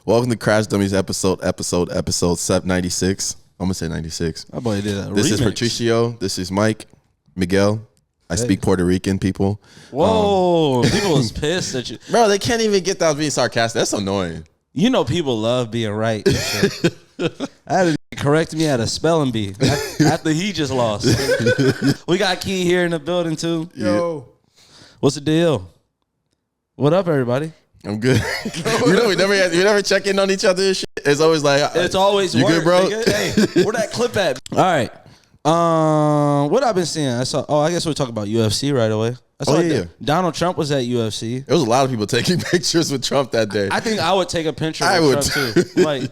Welcome to Crash Dummies episode 96. I'm going to say 96. My boy did a This remix. is Patricio. This is Mike. Miguel. I speak Puerto Rican, people. Whoa. People was pissed at you. Bro, they can't even get that I was being sarcastic. That's annoying. You know people love being right. And shit. I had to correct me at a spelling bee after he just lost. We got Key here in the building, too. Yo. What's the deal? What up, everybody? I'm good. We never check in on each other and shit. It's always like, It's always you work, good, bro? nigga? Hey, where that clip at? All right. What I've been seeing, I guess we'll talk about UFC right away. Donald Trump was at UFC. There was a lot of people taking pictures with Trump that day. I think I would take a picture with Trump too. Like,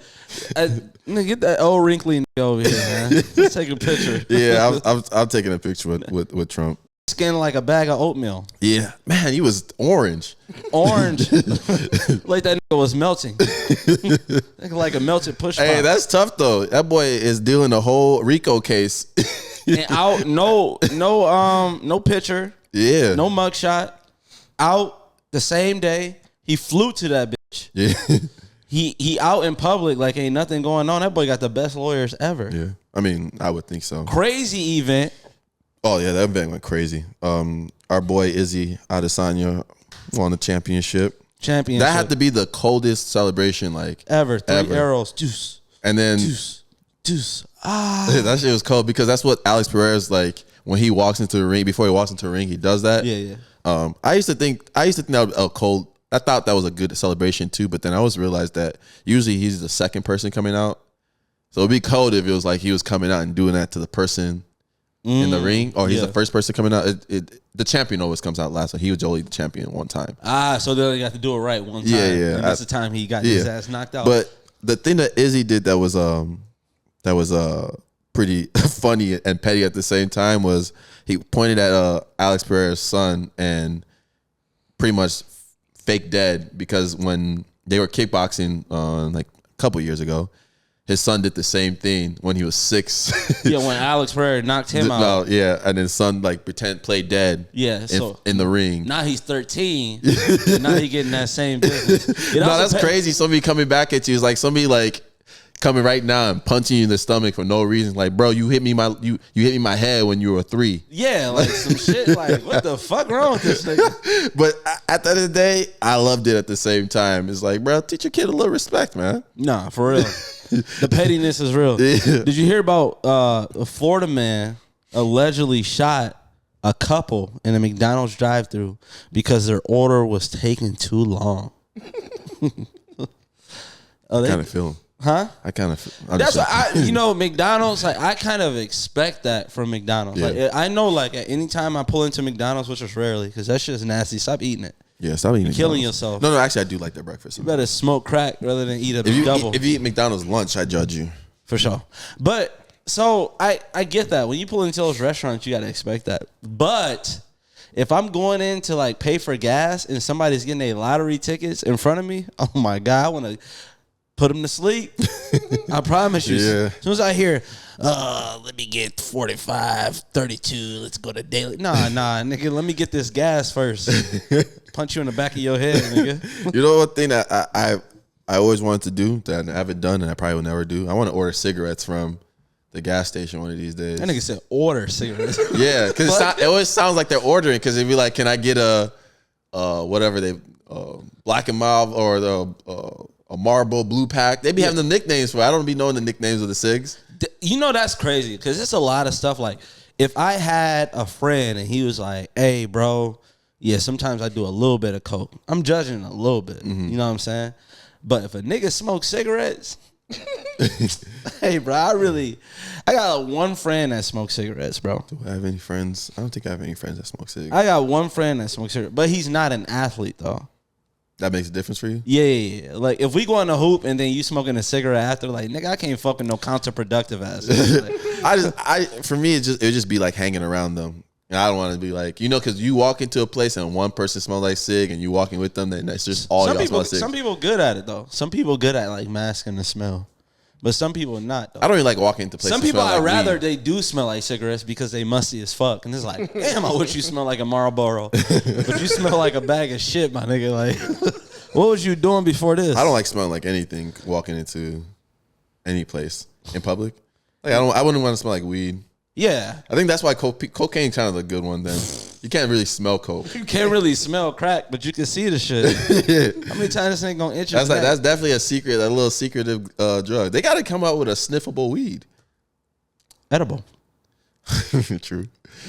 get that old wrinkly nigga over here, man. Let's take a picture. Yeah, I'm taking a picture with Trump. Skin like a bag of oatmeal. Yeah, man, he was orange. Like that nigga was melting. Like a melted push pop. Hey, that's tough though. That boy is dealing a whole RICO case. And out, no picture. Yeah. No mugshot. Out the same day. He flew to that bitch. Yeah. He out in public like ain't nothing going on. That boy got the best lawyers ever. Yeah. I mean, I would think so. Crazy event. Oh yeah, that event went crazy. Our boy Izzy Adesanya won the championship. That had to be the coldest celebration ever. Three arrows. Deuce. And then Deuce. That shit was cold because that's what Alex Perez when he walks into the ring. Before he walks into the ring, he does that. Yeah. I used to think that was a cold. I thought that was a good celebration too, but then I always realized that usually he's the second person coming out. So it'd be cold if it was like he was coming out and doing that to the person in the ring, or he's the first person coming out. The champion always comes out last, so he was only the champion one time. So they only got to do it right one time. Yeah. And that's the time he got his ass knocked out. But the thing that Izzy did that was pretty funny and petty at the same time was he pointed at Alex Perez's son and pretty much fake dead, because when they were kickboxing like a couple years ago, his son did the same thing when he was 6. Yeah, when Alex Perez knocked him out. Yeah, and his son played dead. Yeah, so in the ring. Now he's 13. And now he getting that same business. No, that's crazy. Somebody coming back at you is like somebody coming right now and punching you in the stomach for no reason. Like, bro, you hit me you hit me my head when you were 3. Yeah, like some shit. Like, what the fuck wrong with this nigga? But at the end of the day, I loved it at the same time. It's like, bro, teach your kid a little respect, man. Nah, for real. The pettiness is real. Yeah. Did you hear about a Florida man allegedly shot a couple in a McDonald's drive-thru because their order was taking too long? I kind of feel him. Huh? I kind of. That's McDonald's. Like, I kind of expect that from McDonald's. Yeah. Like, I know, like, at any time I pull into McDonald's, which is rarely, because that shit's nasty. Stop eating it. Yeah, stop eating. You're killing yourself. No, actually, I do like their breakfast. You better smoke crack rather than eat a double. If you eat McDonald's lunch, I judge you for sure. But so I get that when you pull into those restaurants, you gotta expect that. But if I'm going in to like pay for gas and somebody's getting a lottery tickets in front of me, oh my God, I want to put them to sleep. I promise you. Yeah. As soon as I hear, let me get 45, 32, let's go to daily. Nah, nigga, let me get this gas first. Punch you in the back of your head, nigga. You know what thing that I always wanted to do that I haven't done and I probably will never do? I want to order cigarettes from the gas station one of these days. That nigga said order cigarettes. Yeah, because it always sounds like they're ordering, because they'd be like, can I get a whatever they Black and Mild or a Marlboro Blue Pack? They be having the nicknames for it. I don't be knowing the nicknames of the cigs. You know, that's crazy, because it's a lot of stuff. Like, if I had a friend and he was like, hey, bro, yeah, sometimes I do a little bit of coke. I'm judging a little bit. Mm-hmm. You know what I'm saying? But if a nigga smokes cigarettes, hey, bro, I got one friend that smokes cigarettes, bro. Do I have any friends? I don't think I have any friends that smoke cigarettes. I got one friend that smokes cigarettes, but he's not an athlete, though. That makes a difference for you? Yeah. Like, if we go on a hoop and then you smoking a cigarette after, like, nigga, I can't fucking no counterproductive ass. Like, for me, it would just be like hanging around them. And I don't want to be like, because you walk into a place and one person smells like cig and you walking with them, then that's just all y'all smell like cig. Some people good at it, though. Some people good at, like, masking the smell. But some people not, though. I don't even like walking into places. Some people, I'd rather weed. they do smell like cigarettes because they musty as fuck. And it's like, damn, I wish you smell like a Marlboro. But you smell like a bag of shit, my nigga. Like, What was you doing before this? I don't like smelling like anything walking into any place in public. Like I wouldn't want to smell like weed. Yeah. I think that's why cocaine kind of a good one. Then you can't really smell coke. You can't really smell crack, but you can see the shit. How many times this ain't gonna itch? That's definitely a little secretive drug. They got to come out with a sniffable weed. Edible. True,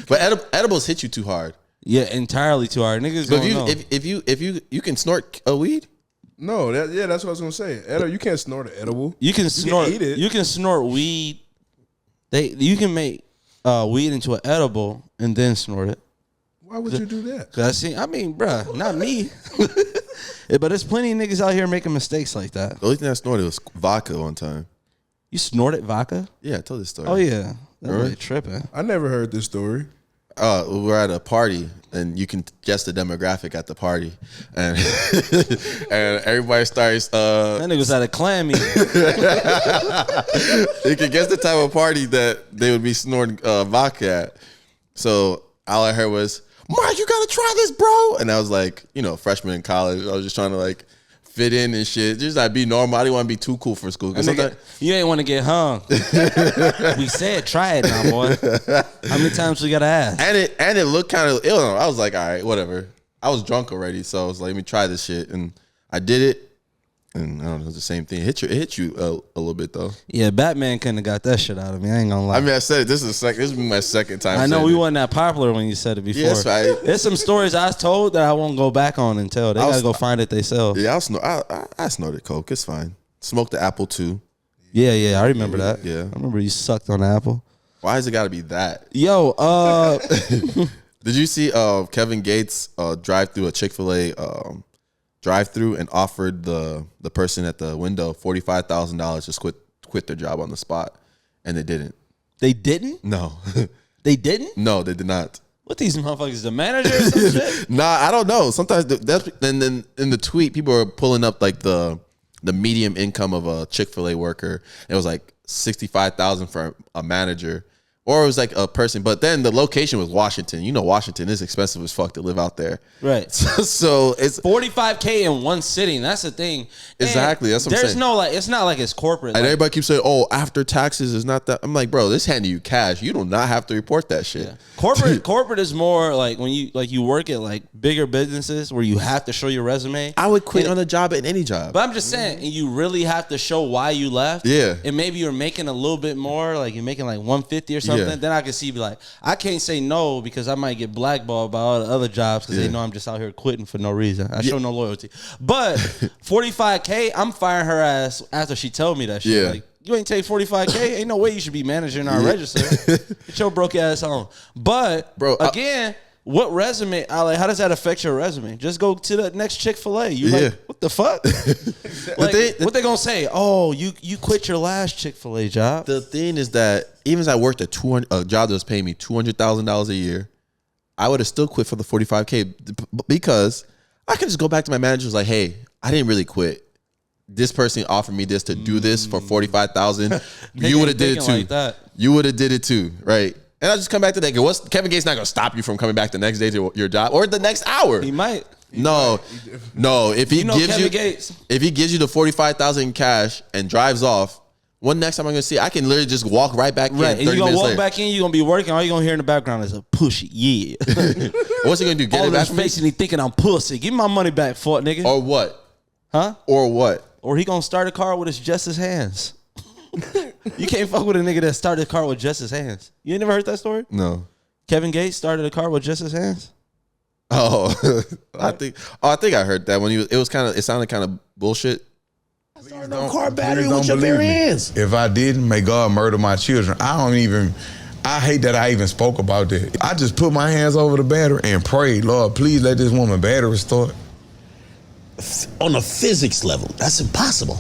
but edibles hit you too hard. Yeah, entirely too hard. Niggas So don't know. if you can snort a weed. No, that's what I was gonna say. You can't snort an edible. You can snort. eat it. You can snort weed. You can make weed into an edible and then snort it. Why would you do that? Cause I mean, bruh, not me. But there's plenty of niggas out here making mistakes like that. The only thing I snorted was vodka one time. You snorted vodka? Yeah, I told this story. Oh yeah, that Really? really tripping. I never heard this story. We were at a party, and you can guess the demographic at the party, and and everybody starts. That nigga was at a clan meeting. You can guess the type of party that they would be snorting vodka at. So all I heard was, "Mark, you gotta try this, bro." And I was like, freshman in college. I was just trying to like fit in and shit. Just like be normal. I didn't want to be too cool for school. You ain't want to get hung. We said try it now, boy. How many times we gotta ask? And it looked kind of ill. I was like, all right, whatever. I was drunk already, so I was like, let me try this shit, and I did it. And I don't know, it was the same thing. It hit you a little bit though. Yeah, Batman couldn't have got that shit out of me. I ain't gonna lie. I mean, I said it. This is my second time. I know saying we it. wasn't that popular when you said it before. Yeah, that's right. There's some stories I was told that I won't go back on and tell. They gotta go find it themselves. Yeah, I snorted coke. It's fine. Smoked the apple too. Yeah, I remember that. Yeah. I remember you sucked on the apple. Why has it got to be that? Yo, Did you see Kevin Gates drive through a Chick-fil-A drive-through and offered the person at the window $45,000 to quit their job on the spot, and they didn't. They didn't? No, They didn't? no, they did not. What, these motherfuckers, the manager or some shit? Nah, I don't know. Sometimes then in the tweet, people are pulling up like the medium income of a Chick-fil-A worker. It was like $65,000 for a manager, or it was like a person. But then the location was Washington. Washington is expensive as fuck to live out there. Right. So it's $45K in one sitting. That's the thing. Exactly. That's what I'm there's saying. no like. It's not like it's corporate. And Like, everybody keeps saying, "Oh, after taxes is not that." I'm like, bro, this handing you cash. You do not have to report that shit. corporate is more like when you work at like bigger businesses where you have to show your resume. I would quit on a job at any job. But I'm just saying, and you really have to show why you left. Yeah. And maybe you're making a little bit more, like you're making like 150 or something. Yeah. Then I can see, be like, I can't say no because I might get blackballed by all the other jobs because they know I'm just out here quitting for no reason. I show no loyalty. But 45K, I'm firing her ass after she told me that shit. Yeah. Like, you ain't take 45K. Ain't no way you should be managing our register. Get your broke ass on. But Bro, again. What resume? Like, how does that affect your resume? Just go to the next Chick-fil-A. You Yeah. like, what the fuck? Like, what they gonna say? Oh, you quit your last Chick-fil-A job. The thing is that even as I worked a job that was paying me $200,000 a year, I would have still quit for the $45K because I can just go back to my manager and was like, hey, I didn't really quit. This person offered me this to do this for $45,000. You would have did it too. Like that. You would have did it too, right? And I just come back to that. Kevin Gates not gonna stop you from coming back the next day to your job or the next hour. He might. No. If he gives Kevin you Gates. if he gives you the $45,000 in cash and drives off, one next time I'm gonna see, I can literally just walk right back in. Right, and 30 you gonna minutes walk later. back in. You gonna be working. All you gonna hear in the background is a pussy. Yeah. What's he gonna do? Get All it back his from me? face and he thinking I'm pussy. Give me my money back, fuck nigga. Or what? Huh? Or what? Or he gonna start a car with just his hands. You can't fuck with a nigga that started a car with just his hands. You ain't never heard that story? No. Kevin Gates started a car with just his hands. Oh, I think I heard that when it sounded kind of bullshit. No car battery with your bare hands. If I didn't, may God murder my children. I hate that I even spoke about that. I just put my hands over the battery and prayed, Lord, please let this woman battery start. On a physics level, that's impossible.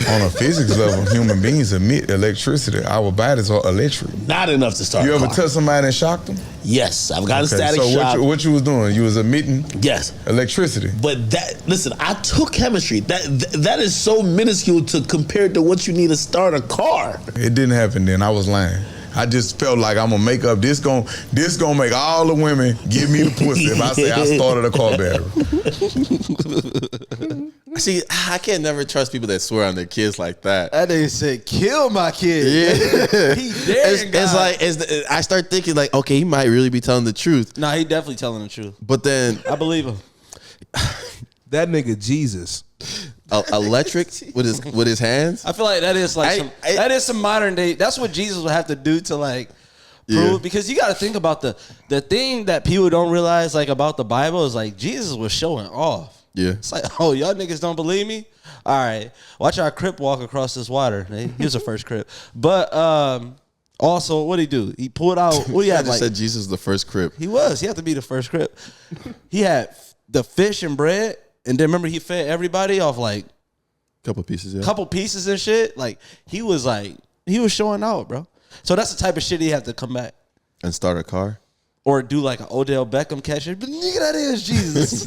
On a physics level, human beings emit electricity. Our bodies are electric. Not enough to start You a ever car. touch somebody and shocked them? Yes, I've got a Okay, static so shock. what you was doing? You was emitting Yes. electricity. But listen, I took chemistry. That is so minuscule compared to what you need to start a car. It didn't happen then. I was lying. I just felt like I'm gonna make up this gonna make all the women give me the pussy if I say I started a car battery. See, I can't never trust people that swear on their kids like that. That nigga said, "Kill my kid." Yeah, he daring God. it's like I start thinking like, okay, he might really be telling the truth. Nah, he definitely telling the truth. But then I believe him. That nigga Jesus. Electric with his hands. I feel like that is like that is some modern day. That's what Jesus would have to do to like prove, because you got to think about the thing that people don't realize like about the Bible is like Jesus was showing off. Yeah, it's like, oh, y'all niggas don't believe me? All right, watch our Crip walk across this water. He was the first Crip, but also what he do? He pulled out. What he had? I just said Jesus was the first Crip. He was. He had to be the first Crip. He had the fish and bread, and then remember he fed everybody off like couple pieces, couple pieces and shit. Like he was showing out, bro. So that's the type of shit he had to come back and start a car or do like an Odell Beckham catch. But nigga, that is Jesus.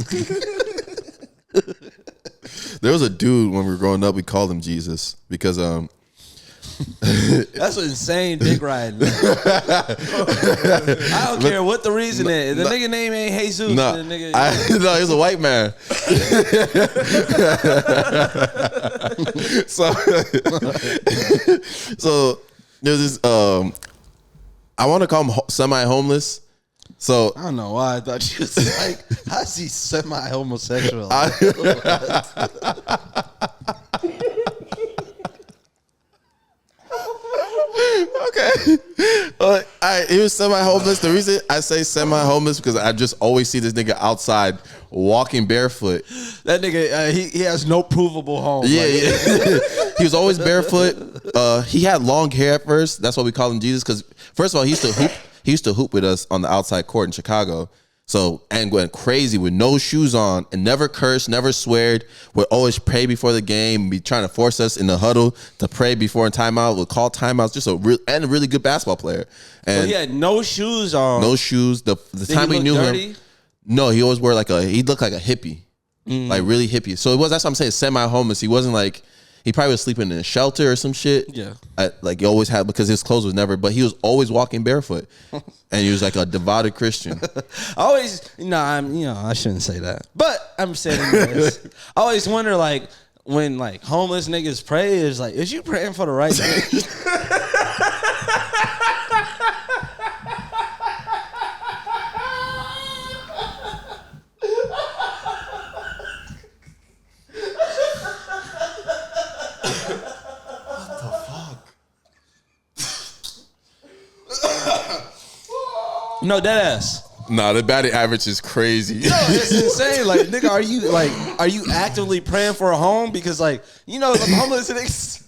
There was a dude when we were growing up. We called him Jesus because that's an insane dick riding. I don't care what the reason is. The nigga name ain't Jesus. No, no, he's a white man. so there's this. I want to call him semi-homeless. So I don't know why I thought you was like, how's he semi-homosexual? Okay. He was semi-homeless. The reason I say semi-homeless because I just always see this nigga outside walking barefoot. That nigga, he has no provable home. Yeah, yeah. He was always barefoot. He had long hair at first. That's why we call him Jesus. Because first of all, he used to hoop. He used to hoop with us on the outside court in Chicago. So, and went crazy with no shoes on and never cursed, never sweared. Would always pray before the game, be trying to force us in the huddle to pray before in timeout. Would call timeouts. Just a really good basketball player. And so he had no shoes on. No shoes. The time we knew dirty? him. No, he always wore he looked like a hippie. Like really hippie. So that's what I'm saying, semi-homeless. He wasn't like, he probably was sleeping in a shelter or some shit. Yeah. Like he always had, because his clothes was never, but he was always walking barefoot. And he was like a devoted Christian. I shouldn't say that. But I'm saying this. I always wonder, like, when like homeless niggas pray, is like, is you praying for the right thing? No, deadass. Nah, the batting average is crazy. No, it's insane. Like, nigga, are you actively praying for a home? Because like, you know, the homeless niggas,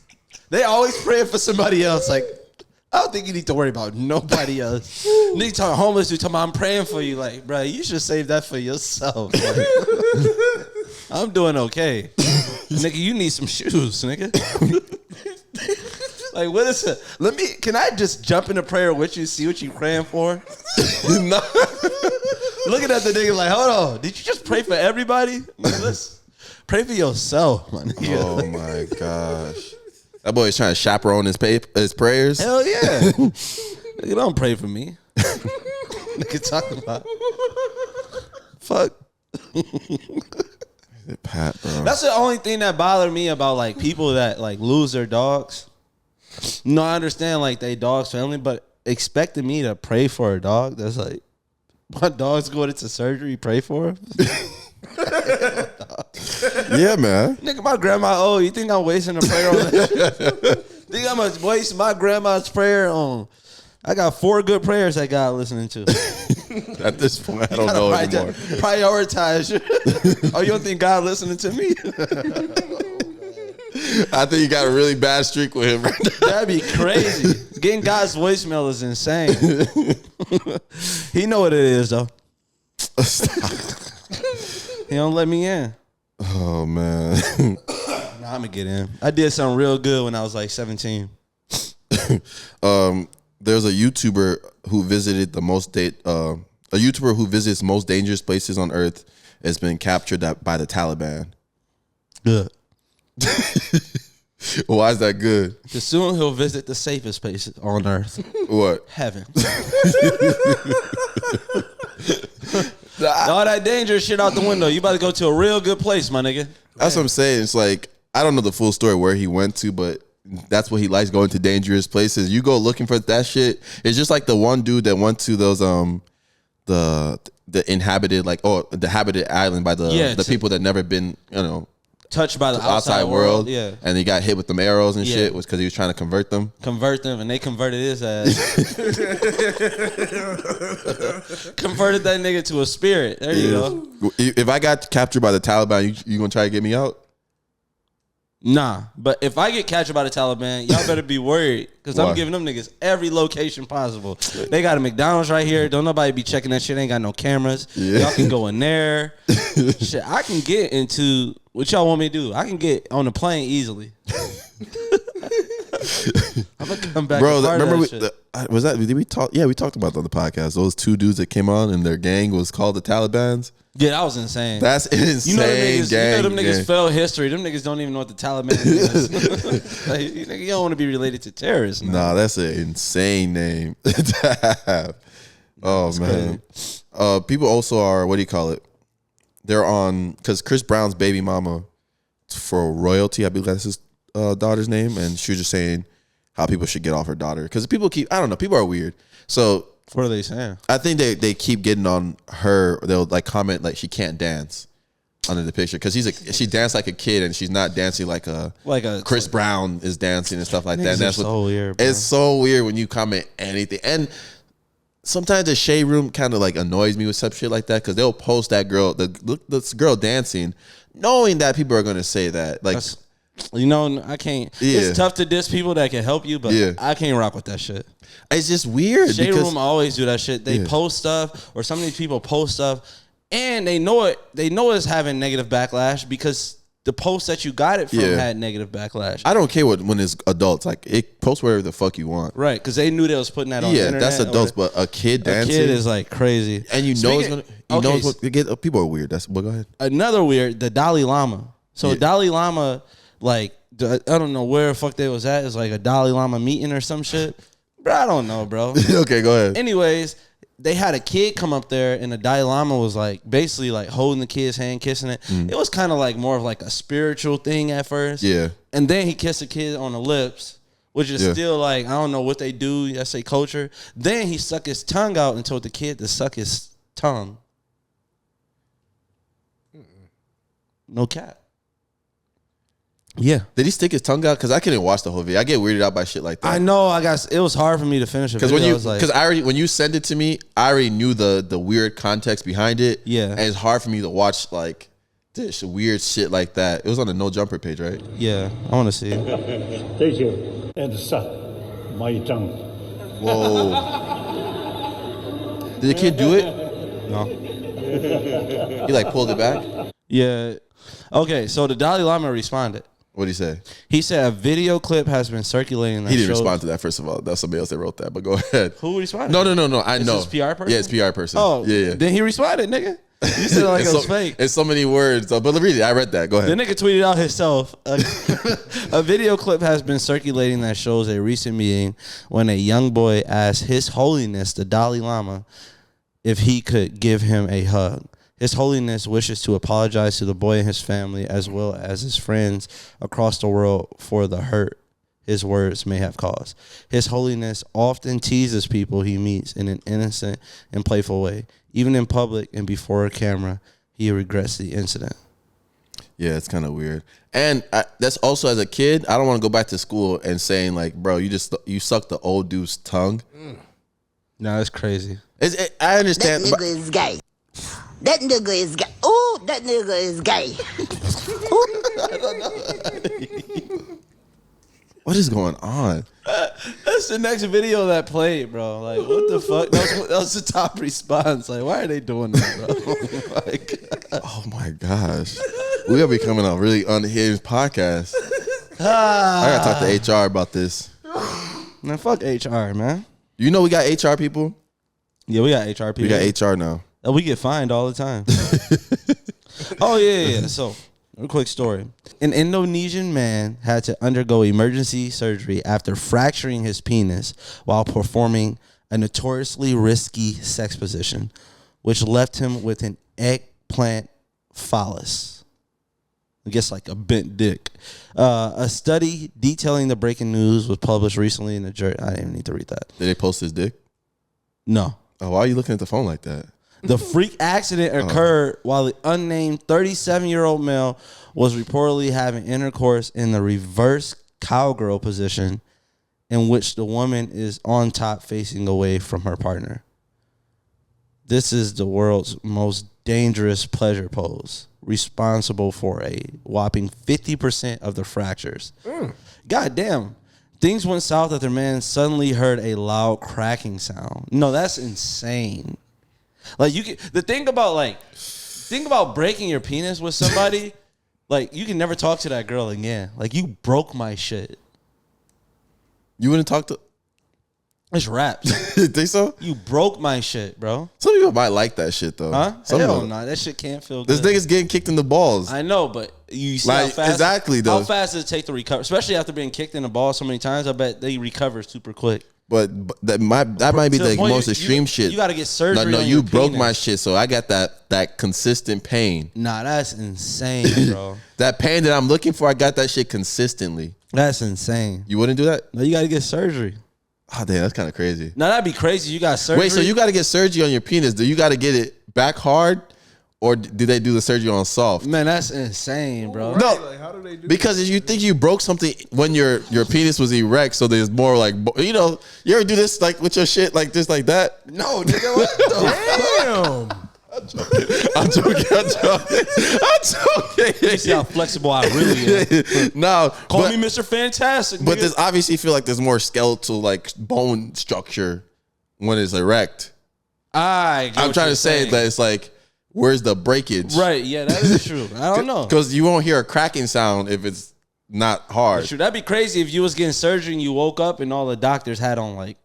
they always praying for somebody else. Like, I don't think you need to worry about nobody else. Nigga talking homeless dude talking about, I'm praying for you. Like, bro, you should save that for yourself. Like, I'm doing okay. Nigga, you need some shoes, nigga. Like, what is it? Can I just jump into prayer with you, see what you praying for? No. Looking at the nigga like, hold on, did you just pray for everybody? Let's pray for yourself, my nigga. Oh my gosh. That boy is trying to chaperone his prayers. Hell yeah. Nigga, don't pray for me. Nigga talking about fuck. Pat, bro. That's the only thing that bothered me about like people that like lose their dogs. No, I understand like they dog's family, but expecting me to pray for a dog, that's like, my dog's going into surgery, pray for him? Yeah, man. Nigga, my grandma, you think I'm wasting a prayer on that? Think I'm going to waste my grandma's prayer on? I got 4 good prayers that God listening to. At this point, I don't know anymore. Prioritize. Oh, you don't think God listening to me? I think you got a really bad streak with him right now. That'd be crazy. Getting God's voicemail is insane. He know what it is, though. He don't let me in. Oh, man. Nah, I'm going to get in. I did something real good when I was like 17. There's a YouTuber who visited a YouTuber who visits most dangerous places on Earth has been captured by the Taliban. Good. Why is that good? Because soon he'll visit the safest places on Earth. What? Heaven. All that dangerous shit out the window. You about to go to a real good place, my nigga. That's what I'm saying. It's like, I don't know the full story where he went to, but that's what he likes, going to dangerous places. You go looking for that shit. It's just like the one dude that went to those the inhabited, like, the habited island by the people that never been, touched by the outside world. Yeah. And he got hit with them arrows and shit was because he was trying to convert them. And they converted his ass. Converted that nigga to a spirit. There you go. If I got captured by the Taliban, you gonna try to get me out? Nah, but if I get captured by the Taliban, y'all better be worried because I'm giving them niggas every location possible. They got a McDonald's right here. Don't nobody be checking that shit. Ain't got no cameras. Y'all can go in there. Shit, I can get into what y'all want me to do. I can get on the plane easily. I'm gonna come back. Bro, remember did we talk? Yeah, we talked about that on the podcast. Those two dudes that came on and their gang was called the Talibans. Yeah, that was insane. That's insane. Them niggas fail history. Them niggas don't even know what the Taliban is. Like, you don't want to be related to terrorists. Man. Nah, that's an insane name to have. Oh, man. People also are, what do you call it? They're on, because Chris Brown's baby mama for royalty, I believe that's his daughter's name, and she was just saying how people should get off her daughter. Because people I don't know, people are weird. So, what are they saying? I think they keep getting on her. They'll like comment like she can't dance under the picture because she danced like a kid and she's not dancing like a Chris Brown is dancing and stuff like that. And that's so weird. Bro. It's so weird when you comment anything. And sometimes the shade room kind of like annoys me with some shit like that because they'll post that girl, this girl dancing, knowing that people are gonna say that like. I can't. Yeah. It's tough to diss people that can help you, but I can't rock with that shit. It's just weird. Shade room always do that shit. They post stuff, or some of these people post stuff, and they know it. They know it's having negative backlash because the post that you got it from had negative backlash. I don't care when it's adults. Like, post whatever the fuck you want. Right, because they knew they was putting that on the internet. Yeah, that's adults, but a kid dancing. A kid is like crazy. And you know it's gonna people are weird. Go ahead. Another weird, the Dalai Lama. So Dalai Lama, like, I don't know where the fuck they was at. It's like a Dalai Lama meeting or some shit. Bro, I don't know, bro. Okay, go ahead. Anyways, they had a kid come up there, and the Dalai Lama was like basically like holding the kid's hand, kissing it. It was kind of like more of like a spiritual thing at first. Yeah. And then he kissed the kid on the lips, which is still like, I don't know what they do. That's their culture. Then he sucked his tongue out and told the kid to suck his tongue. No cap. Yeah. Did he stick his tongue out? Because I couldn't watch the whole video. I get weirded out by shit like that. I know. It was hard for me to finish it. Because when you send it to me, I already knew the weird context behind it. Yeah. And it's hard for me to watch like this weird shit like that. It was on the No Jumper page, right? Yeah. I want to see it. Whoa. Did the kid do it? No. He like pulled it back? Yeah. Okay, so the Dalai Lama responded. What did he say? He said a video clip has been circulating. He didn't respond to that, first of all. That's somebody else that wrote that, but go ahead. Who responded? No. I know. Is this PR person? Yeah, it's PR person. Oh, yeah. Then he responded, nigga. You said it like it was fake. It's so many words. But read it. I read that. Go ahead. The nigga tweeted out himself. A video clip has been circulating that shows a recent meeting when a young boy asked His Holiness, the Dalai Lama, if he could give him a hug. His Holiness wishes to apologize to the boy and his family as well as his friends across the world for the hurt his words may have caused. His Holiness often teases people he meets in an innocent and playful way. Even in public and before a camera, he regrets the incident. Yeah, it's kind of weird. And that's also, as a kid, I don't want to go back to school and saying like, bro, you sucked the old dude's tongue. No, that's crazy. I understand. That nigga is gay. That nigga is gay. Ooh, that nigga is gay. I don't know. What is going on? That's the next video that played, bro. Like, what the fuck? That was the top response. Like, why are they doing that, bro? Oh my gosh. We are becoming a really unhinged podcast. I gotta talk to HR about this. Man, fuck HR, man. You know we got HR people? Yeah, we got HR people. We got HR now. We get fined all the time. Oh, yeah. So, a quick story. An Indonesian man had to undergo emergency surgery after fracturing his penis while performing a notoriously risky sex position. which left him with an eggplant phallus. I guess like a bent dick. A study detailing the breaking news was published recently in the jury. I didn't even need to read that. Did they post his dick? No. Oh, why are you looking at the phone like that? The freak accident occurred while the unnamed 37-year-old male was reportedly having intercourse in the reverse cowgirl position, in which the woman is on top facing away from her partner. This is the world's most dangerous pleasure pose, responsible for a whopping 50% of the fractures. God damn. Things went south after man suddenly heard a loud cracking sound. No, that's insane. Like the thing about breaking your penis with somebody, like you can never talk to that girl again. Like you broke my shit. You wouldn't talk to? It's raps. Think so? You broke my shit, bro. Some people might like that shit though. Huh? Some Hell people. no, that shit can't feel good. This nigga's getting kicked in the balls. I know, but you see Like, how fast exactly, though. How fast does it take to recover? Especially after being kicked in the ball so many times, I bet they recover super quick. But that might be To the the point most extreme shit. You got to get surgery. No, on you your broke penis. my shit, so I got that consistent pain. Nah, that's insane, bro. That pain that I'm looking for, I got that shit consistently. That's insane. You wouldn't do that? No, you got to get surgery. Oh, damn, that's kind of crazy. Now that'd be crazy. You got surgery. Wait, so you got to get surgery on your penis? Do you got to get it back hard, or do they do the surgery on soft? Man, that's insane, bro. No, Like, how do they do because if you think you broke something when your penis was erect, so there's more like, you know, you ever do this like with your shit like this like that? No, nigga, what the damn. I'm joking. You see how flexible I really am. No, Call but, me Mr. Fantastic. but nigga. there's obviously feel like there's more skeletal like bone structure when it's erect. I'm I'm trying to say that it's like, where's the breakage? Right, yeah, that is true. I don't know. Because you won't hear a cracking sound if it's not hard. True. That'd be crazy if you was getting surgery and you woke up and all the doctors had on like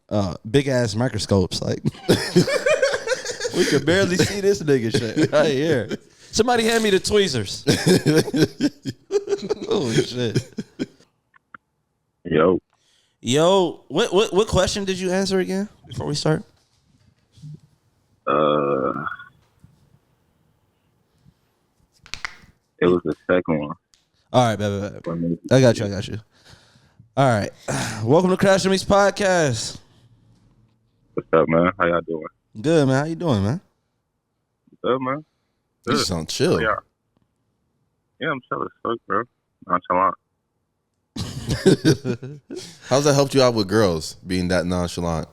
big ass microscopes. Like we could barely see this nigga shit right here. Somebody hand me the tweezers. Oh shit. Yo, what question did you answer again before we start? It was the second one. All right, baby. I got you. All right. Welcome to Crash Dummies Podcast. What's up, man? How y'all doing? Good, man. How you doing, man? What's up, man? You Good. sound chill. Yeah, I'm chill as fuck, bro. Nonchalant. How's that helped you out with girls being that nonchalant?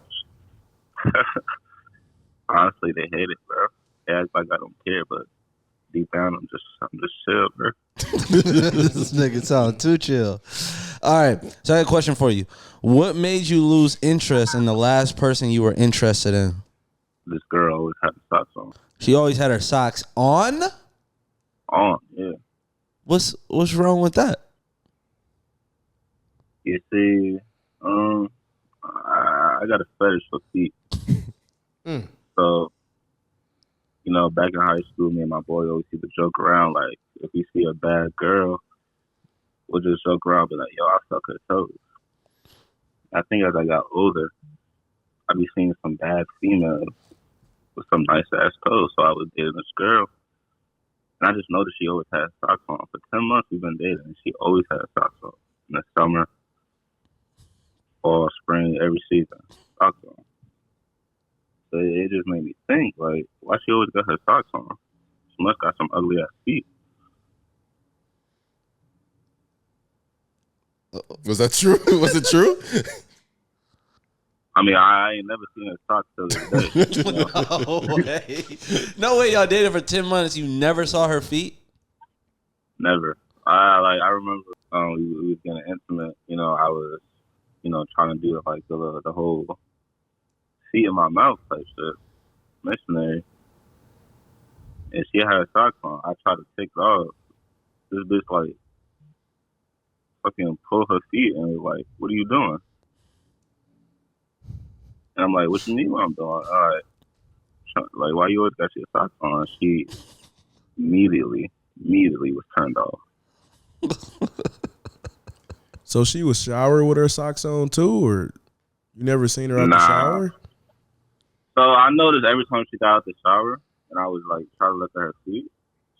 Honestly, they hate it, bro. They act like I don't care, but deep down, I'm just chill, bro. This nigga sound too chill. All right. So I got a question for you. What made you lose interest in the last person you were interested in? This girl always had the socks on. She always had her socks on? On, yeah. What's wrong with that? You see, I got a fetish for feet. So, you know, back in high school, me and my boy always used to joke around. Like, if we see a bad girl, we'll just joke around, be like, yo, I suck her toes. I think as I got older, I'd be seeing some bad females with some nice ass toes. So I was dating this girl, and I just noticed she always had socks on. For 10 months we've been dating, and she always had socks on. In the summer, fall, spring, every season, socks on. So it just made me think, like, why she always got her socks on? She must got some ugly ass feet. Was that true? Was it true? I mean, I ain't never seen her socks till this day. You know? No way. No way y'all dated for 10 months. You never saw her feet? Never. I remember we was getting intimate. You know, I was, you know, trying to do like the whole feet in my mouth type shit, missionary. And she had her socks on. I tried to take it off. This bitch like fucking pull her feet and was like, "What are you doing?" And I'm like, "What you mean what I'm doing?" All right, like, why you always got your socks on? She immediately was turned off. So she was showering with her socks on too, or you never seen her out the shower? So I noticed every time she got out the shower, and I was like trying to look at her feet.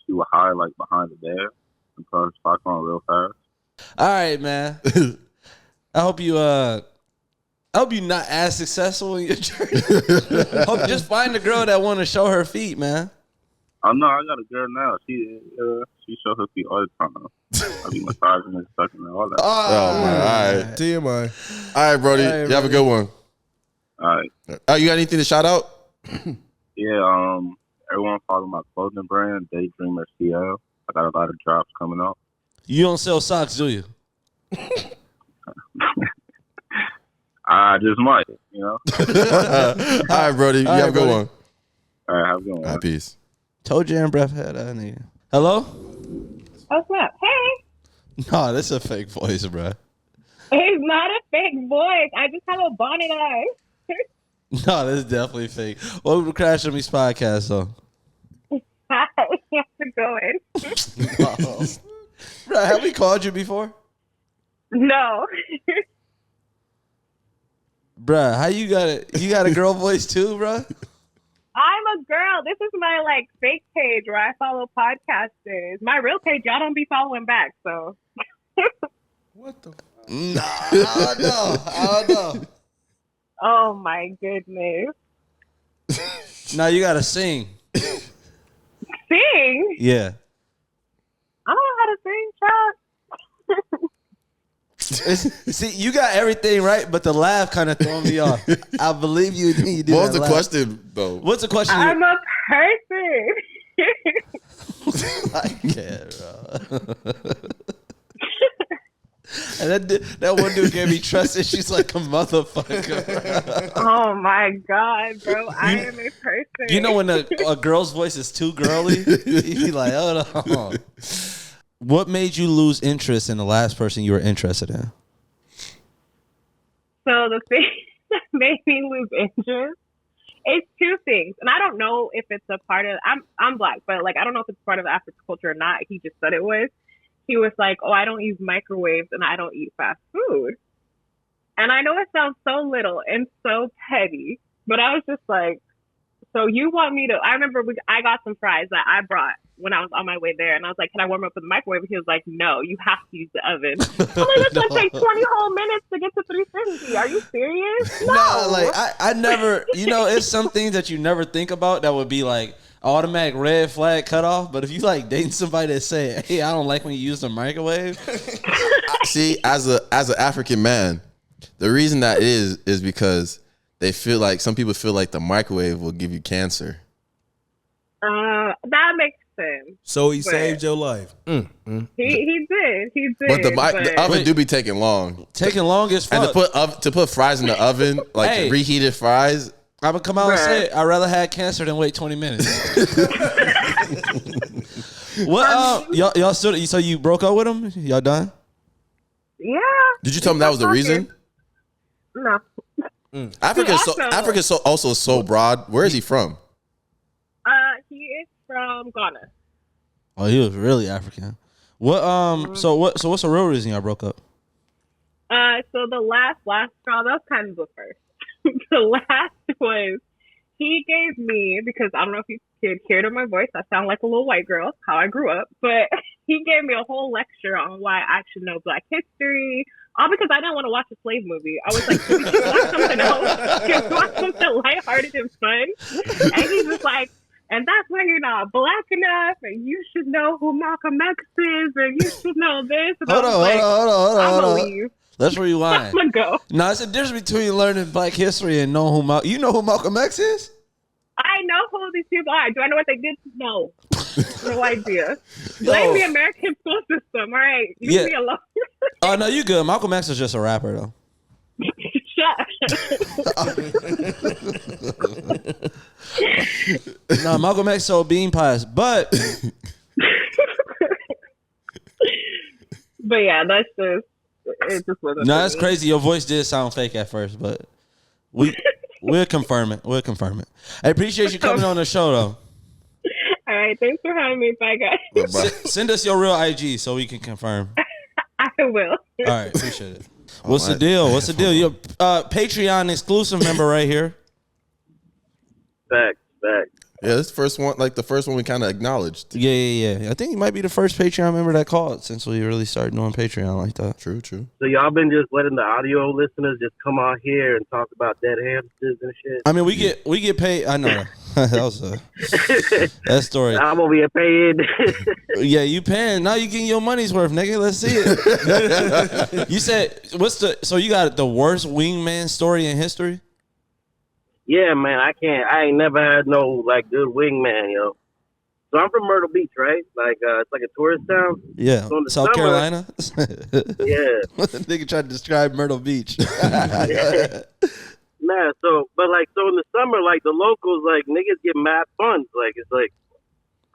She would hide like behind the bed and put her spots on real fast. All right, man. I hope you not as successful in your journey. Hope just find a girl that want to show her feet, man. Oh no, I got a girl now. She shows her feet all the time. I be massaging and sucking and all that. Oh my! All right, TMI. all right, Brody. You have a good one. All right. Oh, you got anything to shout out? Yeah. Everyone follow my clothing brand, Daydreamer CL. I got a lot of drops coming up. You don't sell socks, do you? I just might, you know. All right, Brody. You have a good one. All right, have a good one. All right, peace. Told you and breath had that nigga. Hello? What's up? Hey. No, this is a fake voice, bro. It's not a fake voice. I just have a bonnet on. No, this is definitely fake. Welcome to Crash on Me's podcast, though. Hi. How's it going? Bro, have we called you before? No. Bruh, how you got it? You got a girl voice too, bruh? I'm a girl. This is my like fake page where I follow podcasters. My real page, y'all don't be following back, so. What the? Nah, I don't know. Oh my goodness. Now you gotta sing. Sing? Yeah. I don't know how to sing, child. See, you got everything right, but the laugh kind of threw me off. I believe you did. What was the question, though? What's the question? I'm a person. I can't, bro. And that one dude gave me trust issues like a motherfucker. Oh my God, bro. I am a person. You know when a girl's voice is too girly? You be like, hold on. What made you lose interest in the last person you were interested in? So the thing that made me lose interest is two things. And I don't know if it's a part of, I'm black, but like, I don't know if it's part of African culture or not. He just said it was. He was like, oh, I don't use microwaves and I don't eat fast food. And I know it sounds so little and so petty, but I was just like, so you want me to, I remember I got some fries that I brought when I was on my way there. And I was like, can I warm up with the microwave? And he was like, no, you have to use the oven. I'm like, it's going to take 20 whole minutes to get to 350. Are you serious? No. Like I never, it's some things that you never think about that would be like automatic red flag cutoff. But if you like dating somebody that say, hey, I don't like when you use the microwave. See, as an African man, the reason that is because they feel like, some people feel like the microwave will give you cancer. That makes sense. So he saved your life. He did. But the oven do be taking long. Taking long as fuck. And to put fries in the oven, like Hey. reheated fries. I'm gonna come out and say it. I'd rather have cancer than wait 20 minutes. What? Y'all still? So you broke up with him? Y'all done? Yeah. Did you tell him that was the reason? No. Africa's also so broad. Where is he from? He is from Ghana. Oh, he was really African. What? So what's the real reason y'all broke up? So the last straw, that was kind of the first. The last was he gave me, because I don't know if you could hear it in my voice, I sound like a little white girl, how I grew up, but he gave me a whole lecture on why I should know Black history, all because I didn't want to watch a slave movie. I was like, can we watch something else? Can we watch something lighthearted and fun? And he's just like, and that's when you're not black enough, and you should know who Malcolm X is, and you should know this. And Hold on. Leave. Let's rewind. I'm gonna go. No, it's a difference between learning Black history and knowing you know who Malcolm X is? I know who these people are. Do I know what they did? No. No idea. Blame the American school system, all right? Leave me alone. Oh, no, you good. Malcolm X is just a rapper, though. No, Malcolm X sold bean pies, but... But yeah, that's just... It just wasn't. No, that's crazy. Your voice did sound fake at first, but we'll confirm it. I appreciate you coming on the show, though. All right, thanks for having me. Bye, guys. Send us your real IG so we can confirm. I will. All right, appreciate it. What's the deal? You're Patreon exclusive member right here. Facts. Yeah, this first one, like the first one we kind of acknowledged. Yeah. I think he might be the first Patreon member that called since we really started doing Patreon like that. True. So y'all been just letting the audio listeners just come out here and talk about dead hamsters and shit? I mean, we get paid. I know that was that story. I'm over here paying. Yeah, you paying. Now you getting your money's worth, nigga. Let's see it. You said, so you got the worst wingman story in history? Yeah, man, I ain't never had no, like, good wingman, yo. So I'm from Myrtle Beach, right? Like, it's like a tourist town. Yeah. So in the South summer, Carolina? Yeah. Nigga tried to describe Myrtle Beach. Nah, so in the summer, like, the locals, like, niggas get mad funds. Like, it's like,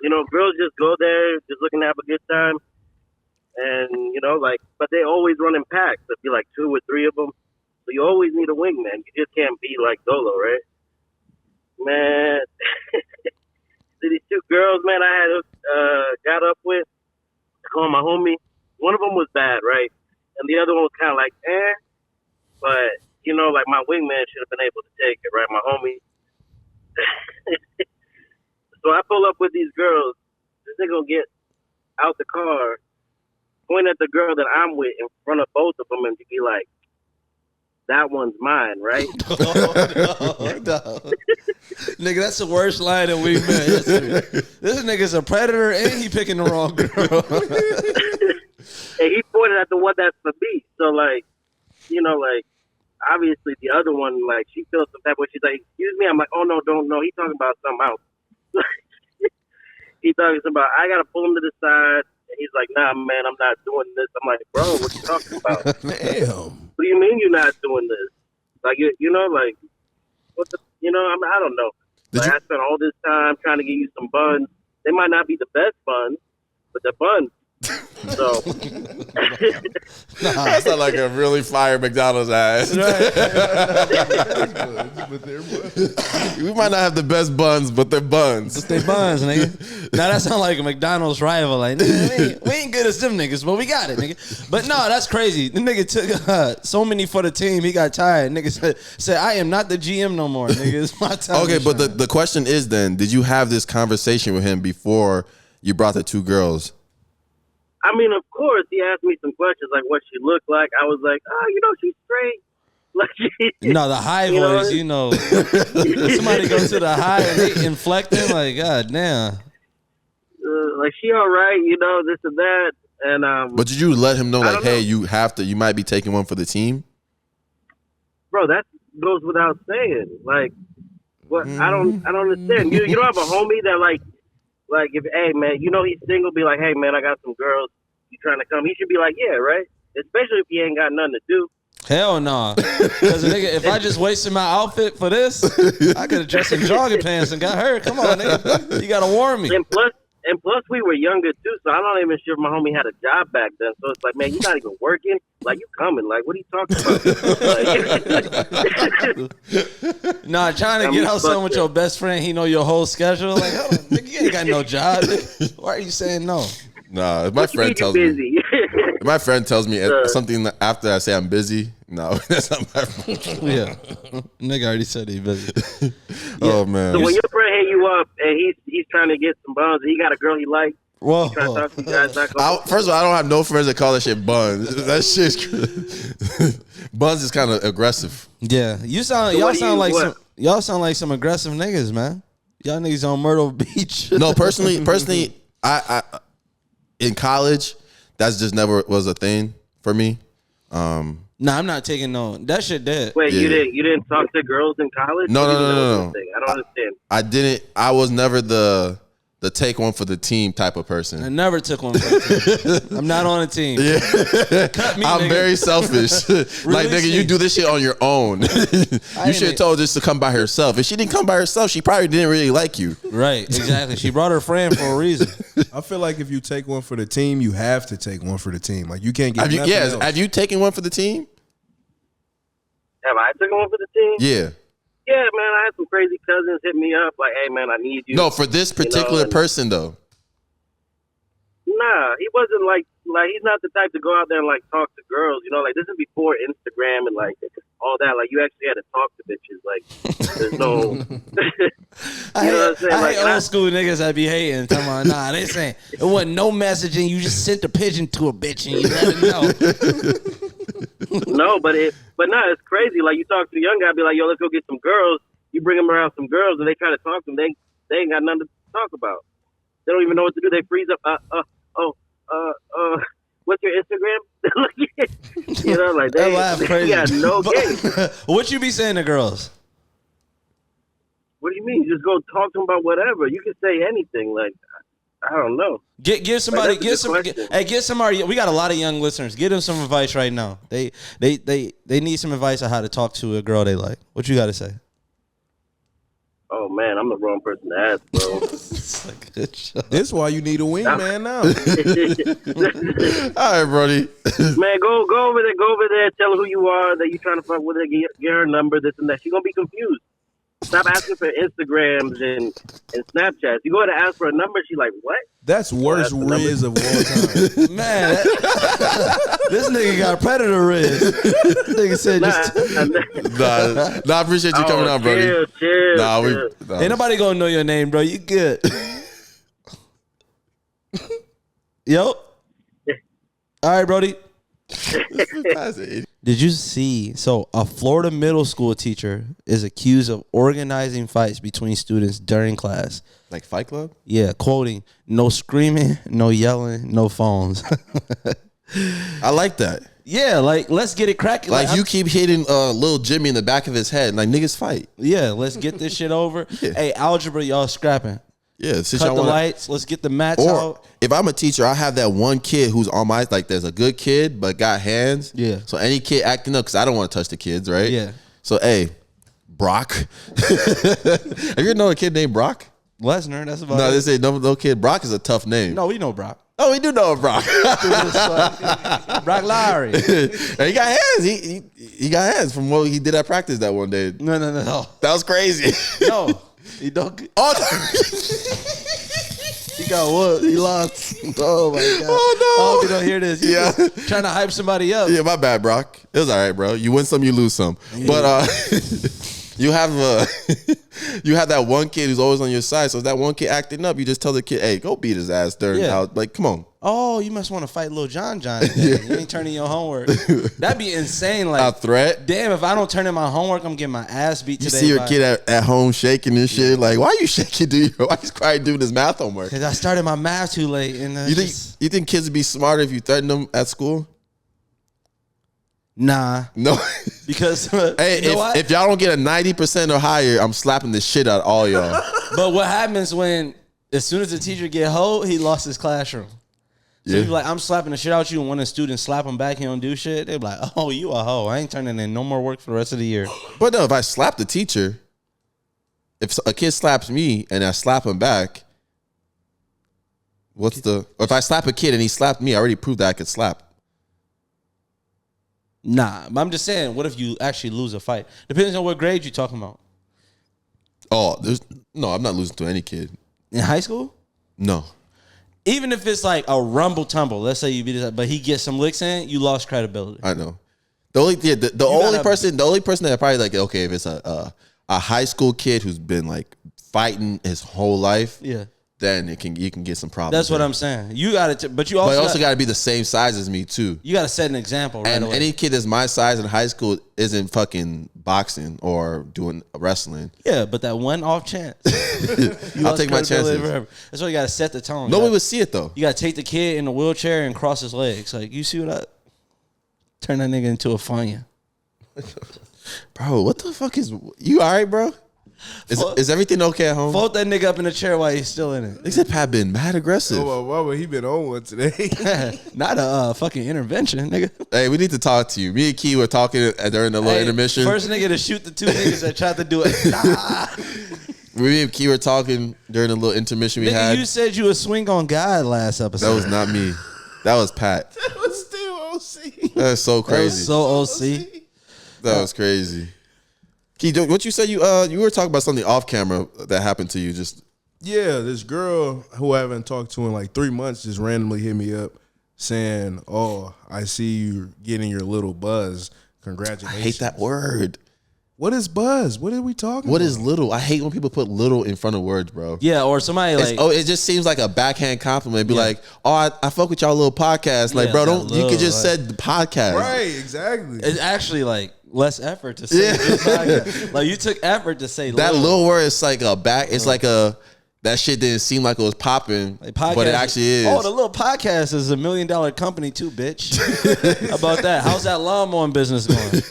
you know, girls just go there, just looking to have a good time. And, you know, like, but they always run in packs. There'd be, like, 2 or 3 of them. So you always need a wingman. You just can't be like solo, right? Man, so these 2 girls, man, I had got up with, calling my homie. One of them was bad, right? And the other one was kind of like, But, you know, like my wingman should have been able to take it, right? My homie. So I pull up with these girls. This nigga gonna get out the car, point at the girl that I'm with in front of both of them and be like, that one's mine, right? No. Nigga, that's the worst line in Wingman history. This nigga's a predator and he picking the wrong girl. And he pointed at the one that's for me. So, like, you know, like, obviously the other one, like, she feels some type of way. She's like, excuse me. I'm like, oh, no, don't know. He's talking about something else. He's talking about, I got to pull him to the side. And he's like, nah, man, I'm not doing this. I'm like, bro, what you talking about? Damn. What do you mean you're not doing this? Like, you know, like, what the, you know, I don't know. Like, I spent all this time trying to get you some buns. They might not be the best buns, but they're buns. So. That sounds like a really fire McDonald's ass. We might not have the best buns, but they're buns. Just they buns, nigga. Now that sounds like a McDonald's rival. Like, nigga, we ain't good as them niggas, but we got it, nigga. But no, that's crazy. The nigga took so many for the team, he got tired. Nigga said, I am not the GM no more, nigga. It's my time. Okay, but the question is then, did you have this conversation with him before you brought the 2 girls? I mean, of course, he asked me some questions like what she looked like. I was like, oh, you know, she's straight. Like, no, the high voice, you know. Somebody go to the high and they inflecting, like, God damn. Like, she all right, you know, this and that. And But did you let him know, like, hey, you might be taking one for the team? Bro, that goes without saying. Like, what? I don't understand. You don't have a homie that, like, if, hey, man, you know he's single, be like, hey, man, I got some girls. You trying to come? He should be like, yeah, right? Especially if he ain't got nothing to do. Hell no. Because, nigga, if I just wasted my outfit for this, I could have dressed in jogging pants and got hurt. Come on, nigga. You got to warn me. And plus, we were younger, too, so I'm not even sure if my homie had a job back then. So it's like, man, you're not even working. Like, you coming. Like, what are you talking about? Nah, trying to get out something with your best friend, he know your whole schedule. Like, oh, nigga, you ain't got no job. Why are you saying no? Nah, my friend tells me. My friend tells me something after I say I'm busy. No, that's not my friend. Yeah, nigga already said he busy. Oh man. So when your friend hit you up and he's trying to get some buns, and he got a girl he likes. Whoa. Trying to talk to you guys, First of all, I don't have no friends that call that shit buns. That shit's buns is kind of aggressive. Yeah, y'all sound like some aggressive niggas, man. Y'all niggas on Myrtle Beach. No, personally, I in college, that's just never was a thing for me. Nah, I'm not taking no. That shit dead. Wait, yeah. you didn't talk to girls in college? No. I don't understand. I didn't. I was never the take one for the team type of person. I never took one for the team. I'm not on a team. Yeah. Cut me, I'm nigga. very selfish. Like, nigga, you do this shit on your own. You should have told this to come by herself. If she didn't come by herself, she probably didn't really like you. Right, exactly. She brought her friend for a reason. I feel like if you take one for the team, you have to take one for the team. Like, you can't get nothing else. Have you taken one for the team? Have I taken one for the team? Yeah. Yeah, man, I had some crazy cousins hit me up like, hey, man, I need you. No, for this particular person, though. Nah, he wasn't like he's not the type to go out there and like talk to girls, you know, like this is before Instagram and like all that. Like you actually had to talk to bitches. Like there's no I know what I'm saying? hate Like, old school niggas that be hating. Come on, nah, they saying it wasn't no messaging. You just sent the pigeon to a bitch and you let it know. no, but it's crazy. Like you talk to the young guy, be like, yo, let's go get some girls. You bring them around some girls, and they try to talk to them. They ain't got nothing to talk about. They don't even know what to do. They freeze up. What's your Instagram? You know, like they got no game. What you be saying to girls? What do you mean? Just go talk to them about whatever. You can say anything. Like, I don't know. Give somebody, Like, give somebody. We got a lot of young listeners. Give them some advice right now. They need some advice on how to talk to a girl they like. What you got to say? Oh man, I'm the wrong person to ask, bro. This is why you need a wingman now. All right, Brody. Man, go over there, tell her who you are, that you trying to fuck with her, get her number, this and that. She's gonna be confused. Stop asking for Instagrams and Snapchats. You go to ask for a number, she's like, what? That's worst Riz of all time. Man, this nigga got predator Riz. Nigga said I appreciate you coming on, Brody. Chill. Ain't nobody gonna know your name, bro. You good. Yo. All right, Brody. Did you see? So, a Florida middle school teacher is accused of organizing fights between students during class. Like Fight Club? Yeah, quoting, "No screaming, no yelling, no phones." I like that. Yeah, like, let's get it cracking. Like you keep hitting little Jimmy in the back of his head. Like, niggas fight. Yeah, let's get this shit over. Yeah. Hey, algebra, y'all scrapping. Yeah, Cut the lights. Let's get the mats out. If I'm a teacher, I have that one kid who's on my, like, there's a good kid, but got hands. Yeah. So any kid acting up, because I don't want to touch the kids, right? Yeah. So, hey, Brock. Have you ever known a kid named Brock? Lesnar, that's about No, it. they say no kid. Brock is a tough name. No, we know Brock. Oh, we do know Brock. Brock Lowry. And he got hands. He got hands from what he did at practice that one day. No. That was crazy. No, he don't. Oh, He got what? He lost. Oh my god. Oh, no. I hope you don't hear this. Yeah. Trying to hype somebody up. yeah, my bad, Brock. It was all right, bro. You win some, you lose some. Yeah. But you have that one kid who's always on your side. So if that one kid acting up, you just tell the kid, hey, go beat his ass during out. Like, come on. Oh, you must want to fight Lil John today. You ain't turning your homework. That'd be insane. Like, A threat. damn, if I don't turn in my homework, I'm getting my ass beat You today. see your kid at home shaking and shit. Like, why are you shaking, dude? Why he's crying doing his math homework? Because I started my math too late. And You think kids would be smarter if you threaten them at school? Nah. No. Because Hey, you know what? if y'all don't get a 90% or higher, I'm slapping the shit out of all y'all. But what happens when, as soon as the teacher get hold, he lost his classroom. So Yeah. he be like, I'm slapping the shit out you, and when the students slap him back, he don't do shit. They be like, oh, you a hoe. I ain't turning in no more work for the rest of the year. But no, if I slap the teacher, if a kid slaps me and I slap him back, or if I slap a kid and he slapped me, I already proved that I could slap. Nah, but I'm just saying, what if you actually lose a fight? Depends on what grade you talking about. Oh, I'm not losing to any kid. In high school? No. Even if it's like a rumble tumble, let's say you beat it, but he gets some licks in, you lost credibility. I know. The only person that probably like, okay, if it's a high school kid who's been like fighting his whole life, Yeah. then you can get some problems. That's what I'm saying. You got to, but you also got to be the same size as me too. You got to set an example right And away. any kid that's my size in high school isn't fucking boxing or doing wrestling. Yeah, but that one off chance. I'll take my chances. Forever. That's why you got to set the tone. Nobody would see it though. You got to take the kid in the wheelchair and cross his legs. Like, you see what I turn that nigga into a Fanya. Bro, what the fuck is you all right, bro? Is everything okay at home? Fold that nigga up in the chair while he's still in it. They said Pat been mad aggressive. Oh, why would he been on one today? Not a fucking intervention, nigga. Hey, we need to talk to you. Me and Key were talking during the little intermission. First nigga to shoot the two niggas that tried to do it. Nah. Me and Key were talking during the little intermission we Nigga, had. you said you would swing on God last episode. That was not me. That was Pat. That was still OC. That's so crazy. That was so OC. That was crazy. Key, what you said you were talking about something off camera that happened to you just. Yeah, this girl who I haven't talked to in like 3 months just randomly hit me up saying, "Oh, I see you getting your little buzz. Congratulations." I hate that word. What is buzz? What are we talking What about? is little? I hate when people put little in front of words, bro. Yeah, or somebody like It just seems like a backhand compliment. Be like, oh, I fuck with y'all little podcast. Like, Yeah, bro, that you could just little, said the podcast. Right, exactly. it's actually like less effort to say this podcast. Like you took effort to say That little word is like a back. It's like a that shit didn't seem like it was popping, Like but it actually is. Oh, the little podcast is $1 million company too, bitch. How about that? How's that lawnmower business going?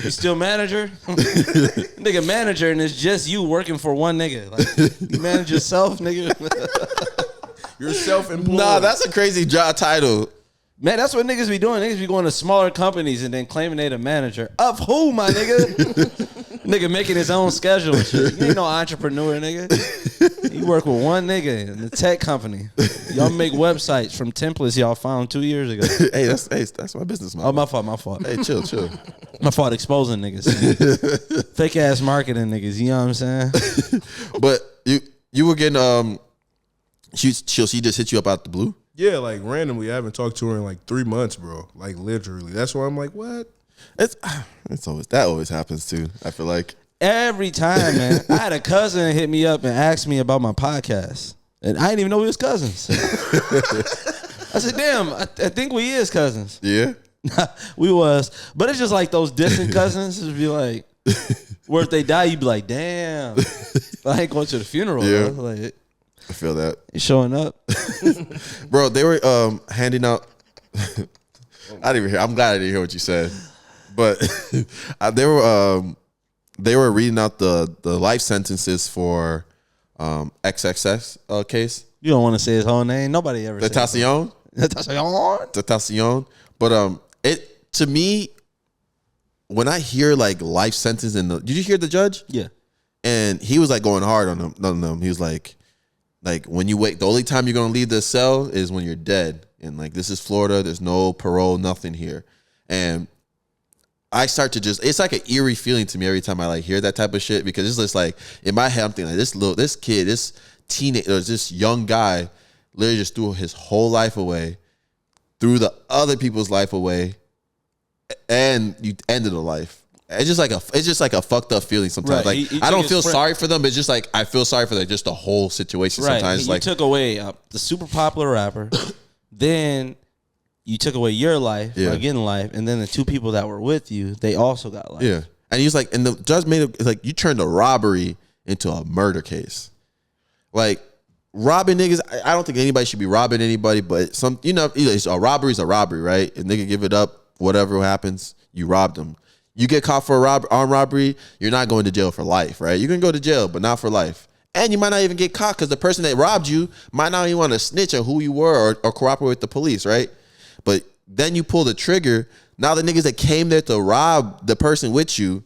You still manager? Nigga manager, and it's just you working for one nigga. Like, you manage yourself, nigga. You're self-employed. Nah, that's a crazy job title. Man, that's what niggas be doing. Niggas be going to smaller companies and then claiming they the manager. Of who, my nigga? Nigga making his own schedule and shit. You ain't no entrepreneur, nigga. You work with one nigga in the tech company. Y'all make websites from templates y'all found 2 years ago. Hey, that's my business model. Oh, my fault. Hey, chill. My fault exposing niggas. Fake ass marketing niggas, you know what I'm saying? But you were getting she just hit you up out the blue? Yeah, like randomly. I haven't talked to her in like 3 months, bro. Like literally. That's why I'm like, what? It's always happens too. I feel like Every time, man. I had a cousin hit me up and asked me about my podcast. And I didn't even know we was cousins. I said, damn, I think we is cousins. yeah. We was. But it's just like those distant cousins. It'd be like, where if they die, you'd be like, damn. I ain't going to the funeral. Yeah. Bro. Like, I feel that. you showing up. Bro, they were handing out I didn't even hear. I'm glad I didn't hear what you said. But they were reading out the life sentences for XXX case. You don't want to say his whole name. Nobody ever said Tentacion. Tentacion. But it to me, when I hear like life sentence did you hear the judge? Yeah. And he was like going hard on them. He was like when you wait, the only time you're gonna leave the cell is when you're dead. And like this is Florida, there's no parole, nothing here. And I start to it's like an eerie feeling to me every time I like hear that type of shit, because it's just like in my head I'm thinking like this kid, this teenager, this young guy literally just threw his whole life away, threw the other people's life away, and you ended a life. It's just like a fucked up feeling sometimes. Right. Like He I don't took feel his friend- sorry for them, but it's just like I feel sorry for just the whole situation Right. sometimes. You Like took away the super popular rapper. Then you took away your life, Yeah. like getting life, and then the two people that were with you, they also got life. yeah, and he's like, and the judge made it like you turned a robbery into a murder case. Like robbing niggas, I don't think anybody should be robbing anybody, but a robbery's a robbery, right? And nigga give it up, whatever happens, you robbed them. You get caught for armed robbery, you're not going to jail for life, right? You're gonna go to jail, but not for life. And you might not even get caught because the person that robbed you might not even want to snitch on who you were or cooperate with the police, right? But then you pull the trigger. Now the niggas that came there to rob the person with you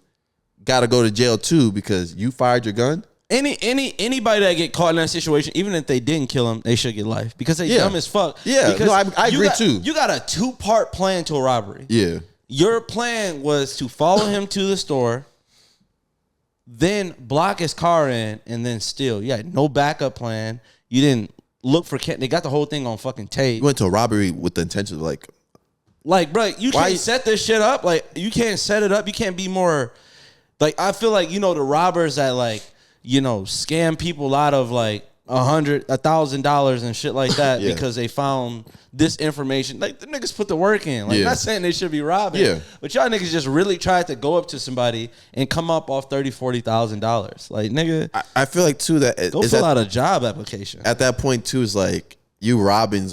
got to go to jail too because you fired your gun. Anybody that get caught in that situation, even if they didn't kill him, they should get life because they dumb as fuck. Yeah, because I agree too. You got a 2-part plan to a robbery. Yeah. Your plan was to follow him to the store, then block his car in, and then steal. You had no backup plan. You didn't look for They got the whole thing on fucking tape. You went to a robbery with the intention of like, bro, you can't set this shit up. Like, you can't set it up. You can't be more. Like, I feel like, the robbers that like, scam people out of like $100,000 and shit like that Yeah. because they found this information. Like, the niggas put the work in. Like, Yeah. not saying they should be robbing. Yeah. But y'all niggas just really tried to go up to somebody and come up off $30,000-$40,000. Like, nigga, I feel like too that go fill out a job application. at that point too is like you robbing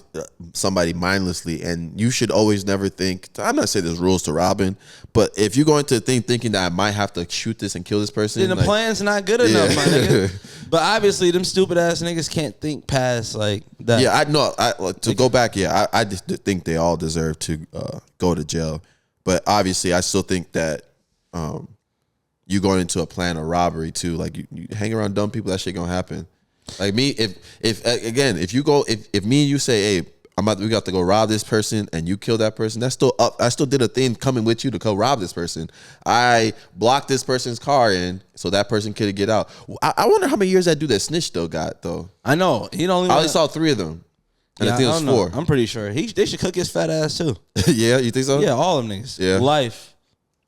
somebody mindlessly, and you should always never think. I'm not saying there's rules to robbing, but if you're going to thinking that I might have to shoot this and kill this person, Then the plan's not good enough, my nigga. Yeah. But obviously, them stupid ass niggas can't think past like that. Yeah, I know. To go back, yeah, I just think they all deserve to go to jail. But obviously, I still think that you going into a plan of robbery too. Like you hang around dumb people, that shit gonna happen. Like me, if me and you say, hey, we got to go rob this person, and you kill that person, that's still up. I still did a thing coming with you to go rob this person. I blocked this person's car in so that person could get out. I wonder how many years that dude that snitched got though. I know he only. I only saw 3 of them, and I think it was 4. I'm pretty sure they should cook his fat ass too. Yeah, you think so? Yeah, all them niggas. Yeah. Life.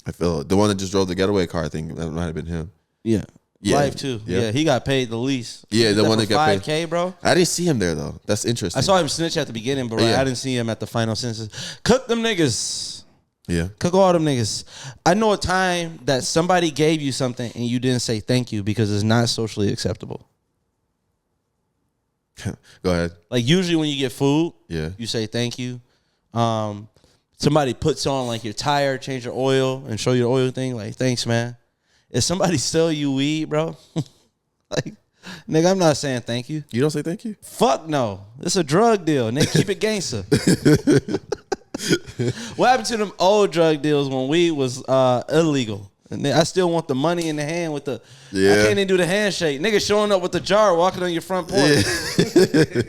I feel the one that just drove the getaway car. I think that might have been him. Yeah. Yeah. Life too. Yeah, he got paid the least. Yeah, the one that got paid $5K, bro. I didn't see him there though. That's interesting. I saw him snitch at the beginning, but I didn't see him at the final sentences. Cook them niggas. Yeah. Cook all them niggas. I know a time that somebody gave you something and you didn't say thank you because it's not socially acceptable. Go ahead. Like usually when you get food, you say thank you. Somebody puts on like your tire, change your oil, and show you the oil thing. Like, thanks, man. If somebody sell you weed, bro, like, nigga, I'm not saying thank you. You don't say thank you? Fuck no. It's a drug deal. Nigga, keep it gangster. What happened to them old drug deals when weed was illegal? And I still want the money in the hand with the. I can't even do the handshake. Nigga showing up with the jar, walking on your front porch.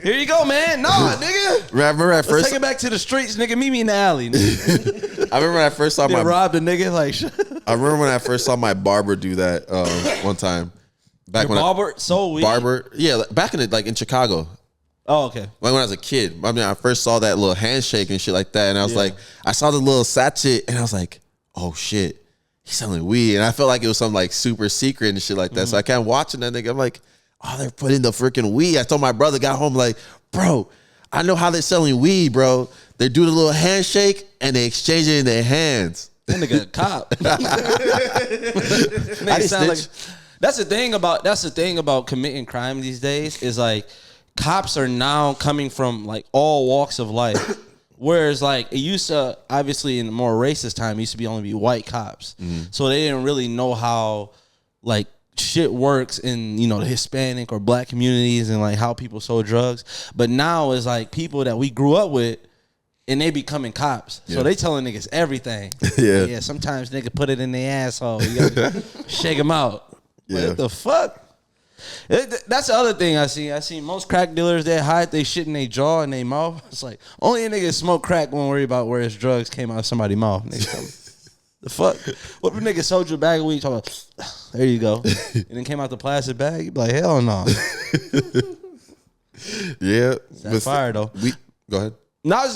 Here you go, man. Nah, nigga. Remember at first, let's take it back to the streets, nigga. Meet me in the alley. Nigga. I remember when I first saw robbed a nigga. Like, I remember when I first saw my barber do that one time. Back your when barber sold weed. Barber, yeah, back in it, like in Chicago. Oh, okay. Like when I was a kid, I mean, I first saw that little handshake and shit like that, and I was like, I saw the little sachet, and I was like, oh shit. He's selling weed, and I felt like it was some like super secret and shit like that. So I kept watching that nigga. I'm like, oh, they're putting the freaking weed. I told my brother, got home, like, bro, I know how they're selling weed, bro. They do the little handshake and they exchange it in their hands. That nigga a cop. Nigga sound like, that's the thing about committing crime these days is like cops are now coming from like all walks of life. Whereas, like, it used to, obviously, in the more racist time, it used to be only white cops. So they didn't really know how, like, shit works in, you know, the Hispanic or black communities and, like, how people sold drugs. But now it's, like, people that we grew up with, and they becoming cops. So they telling niggas everything. Yeah, sometimes nigga put it in their asshole. You gotta shake them out. Yeah. What the fuck? That's the other thing I see most crack dealers, they hide they shit in their jaw and their mouth. It's like, only a nigga smoke crack won't worry about where his drugs came out of somebody's mouth. The fuck? What if a nigga sold you a bag of weed, talking about, there you go, and then came out the plastic bag? You be like, hell no. Yeah. That's fire, though. Go ahead. No, I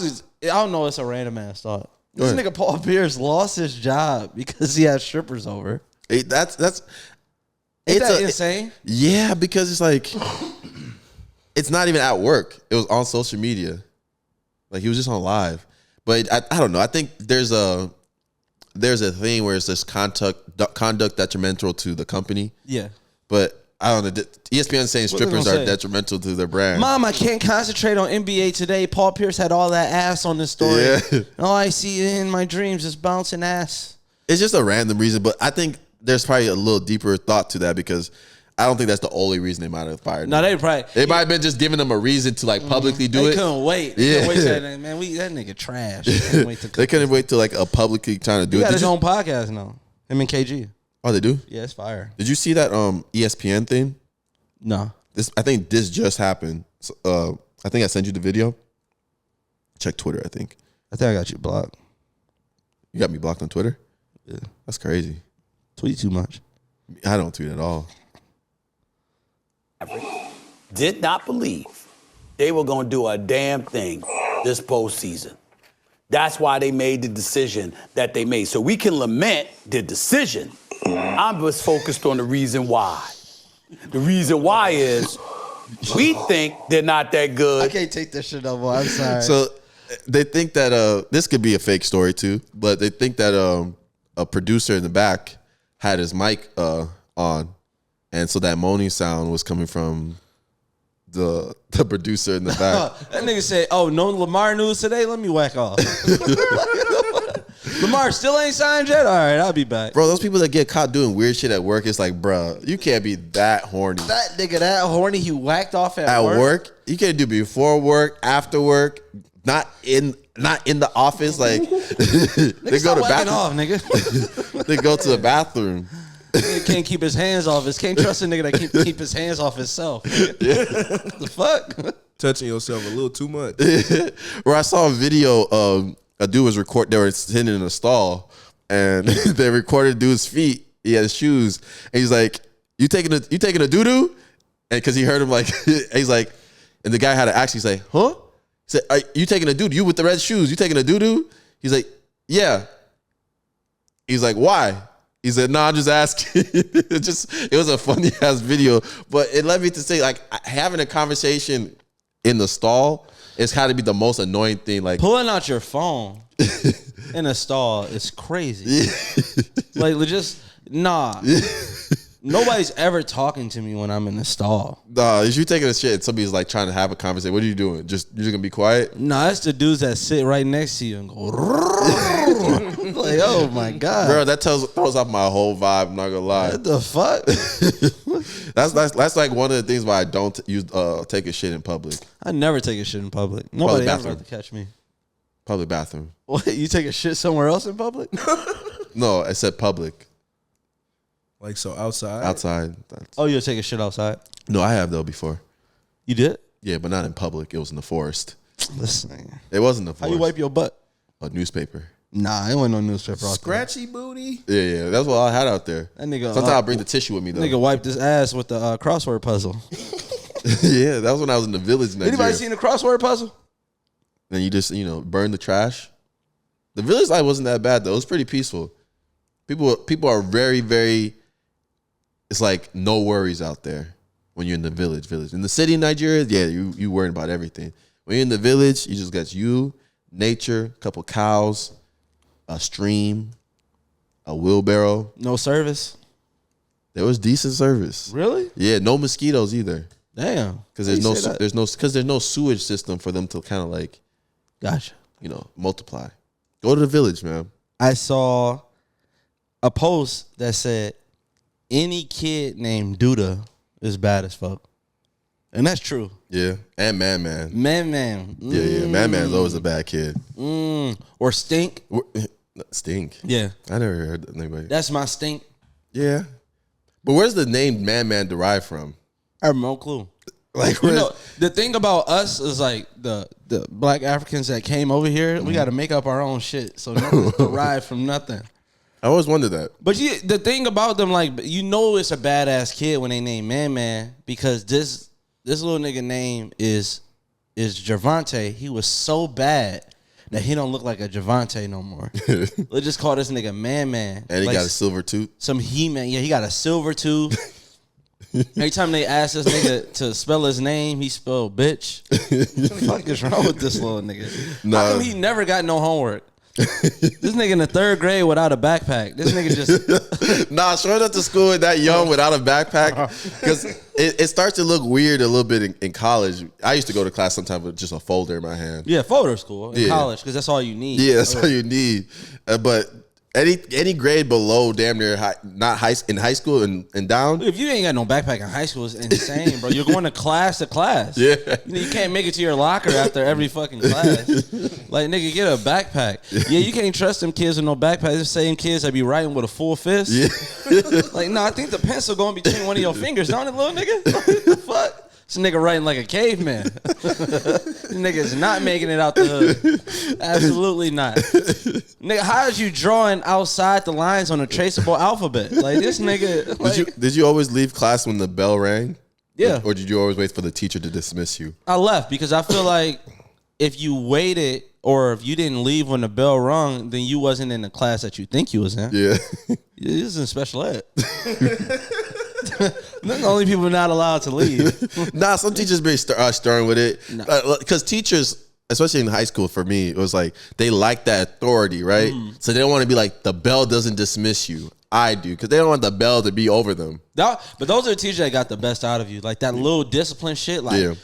don't know, it's a random ass thought. This nigga Paul Pierce lost his job because he had strippers over. That's Ain't that insane? Yeah, because it's like, it's not even at work. It was on social media. Like, he was just on live. But I don't know. I think there's a thing where it's this conduct detrimental to the company. Yeah. But I don't know. ESPN saying strippers are detrimental to their brand. Mom, I can't concentrate on NBA today. Paul Pierce had all that ass on this story. Yeah. All I see in my dreams is bouncing ass. It's just a random reason, but I think there's probably a little deeper thought to that because I don't think that's the only reason they might have fired him. No, they probably... They might have been just giving them a reason to like publicly do it. They couldn't wait. They couldn't wait till that, man, that nigga trash. They couldn't wait till like a publicly trying to do he it. He got his own podcast now. Him and KG. Oh, they do? Yeah, it's fire. Did you see that ESPN thing? No. I think this just happened. I think I sent you the video. Check Twitter, I think. I think I got you blocked. You got me blocked on Twitter? Yeah. That's crazy. Tweet too much. I don't tweet at all. Did not believe they were going to do a damn thing this postseason. That's why they made the decision that they made. So we can lament the decision. I'm just focused on the reason why. The reason why is we think they're not that good. I can't take this shit no more. I'm sorry. So they think that this could be a fake story too, but they think that a producer in the back had his mic on, and so that moaning sound was coming from the producer in the back. That nigga said, "Oh, no Lamar news today. Let me whack off." Lamar still ain't signed yet? All right, I'll be back. Bro, those people that get caught doing weird shit at work, it's like, bro, you can't be that horny. That nigga that horny, he whacked off at work. You can't do before work, after work, not in the office. Like they go to bathroom. Off, nigga. They go to the bathroom. He can't keep his hands off. Can't trust a nigga that can't keep his hands off himself. Yeah. The fuck? Touching yourself a little too much. Where I saw a video of a dude was they were sitting in a stall and they recorded dude's feet. He had his shoes. And he's like, you taking a doo-doo? And cause he heard him like, he's like, and the guy had to actually say, huh? He said, are you taking a doo-doo? You with the red shoes, you taking a doo-doo? He's like, yeah. He's like, why? He said, no, I'm just asking. It was a funny ass video, but it led me to say, like, having a conversation in the stall is kind of be the most annoying thing. Like pulling out your phone in a stall is crazy. Like, just nah. Nobody's ever talking to me when I'm in the stall. Nah, if you taking a shit and somebody's like trying to have a conversation, what are you doing? You're just gonna be quiet? Nah, it's the dudes that sit right next to you and go like, oh my God. Bro, that throws off my whole vibe, I'm not gonna lie. What the fuck? That's like one of the things why I don't take a shit in public. I never take a shit in public. Nobody ever to catch me. Public bathroom. What, you take a shit somewhere else in public? No, I said public. Like, so outside? Outside. Oh, you'll take a shit outside? No, I have though before. You did? Yeah, but not in public. It was in the forest. Listen. It wasn't the forest. How you wipe your butt? A newspaper. Nah, it wasn't no newspaper out there. Scratchy booty? Yeah, that's what I had out there. That nigga, sometimes I'll bring the tissue with me though. Nigga wiped his ass with the crossword puzzle. Yeah, that was when I was in the village. Anybody seen the crossword puzzle? Then you just, burn the trash. The village life wasn't that bad though. It was pretty peaceful. People are very, very. It's like no worries out there when you're in the village. In the city in Nigeria, yeah, you worrying about everything. When you're in the village, you just got you, nature, a couple cows, a stream, a wheelbarrow. No service. There was decent service. Really? Yeah, no mosquitoes either. Damn. Because there's no sewage system for them to kind of like, gotcha. Multiply. Go to the village, man. I saw a post that said any kid named Duda is bad as fuck, and that's true. Yeah, and Man. Man. Yeah. Man's always a bad kid. Or Stink. Stink. Yeah, I never heard that name. That's my Stink. Yeah, but where's the name Man derived from? I have no clue. Like, the thing about us is like the black Africans that came over here, we got to make up our own shit, so nothing's derived from nothing. I always wondered that. But the thing about them, like, it's a badass kid when they name Man, because this little nigga name is Javante. He was so bad that he don't look like a Javante no more. Let's just call this nigga Man. And he got a silver tooth. Some He-Man. Yeah, he got a silver tooth. Every time they ask this nigga to spell his name, he spelled bitch. What the fuck is wrong with this little nigga? Nah. How come he never got no homework? This nigga in the 3rd grade without a backpack. This nigga just showing up to school that young without a backpack, because it starts to look weird a little bit in college. I used to go to class sometimes with just a folder in my hand. Yeah, folder's cool in college because that's all you need. Yeah, that's all you need. But any grade below damn near in high school and down. If you ain't got no backpack in high school, it's insane, bro. You're going to class. Yeah, you can't make it to your locker after every fucking class. Like, nigga, get a backpack. Yeah, you can't trust them kids with no backpack. The same kids that be writing with a full fist. Yeah. Like, no, I think the pencil going between one of your fingers, don't it, little nigga? What the fuck? This nigga writing like a caveman. This nigga's not making it out the hood. Absolutely not. Nigga, how is you drawing outside the lines on a traceable alphabet? Like, this nigga. Like, did you always leave class when the bell rang? Yeah. Or did you always wait for the teacher to dismiss you? I left because I feel like if you waited or if you didn't leave when the bell rung, then you wasn't in the class that you think you was in. Yeah. This is in special ed. They're the only people not allowed to leave. Nah, some teachers be stern with it. Because teachers, especially in high school for me, it was like they like that authority, right? So they don't want to be like, the bell doesn't dismiss you. I do, because they don't want the bell to be over them. But those are the teachers that got the best out of you. Like that little discipline shit. Like,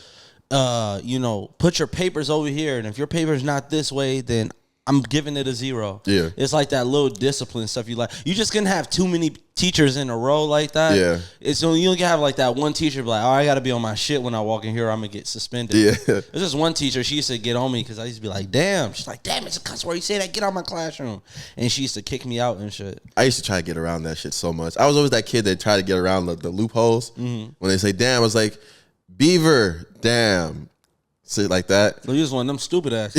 put your papers over here. And if your paper's not this way, then I'm giving it a 0. Yeah. It's like that little discipline stuff you like. You just couldn't have too many teachers in a row like that. Yeah. It's so you can have like that one teacher be like, oh, I got to be on my shit when I walk in here or I'm going to get suspended. Yeah. There's this one teacher, she used to get on me because I used to be like, damn. She's like, damn, it's a cuss word. You say that, get out of my classroom. And she used to kick me out and shit. I used to try to get around that shit so much. I was always that kid that tried to get around the loopholes. When they say, damn, I was like, beaver, damn. Sit like that. So you just one of them stupid ass.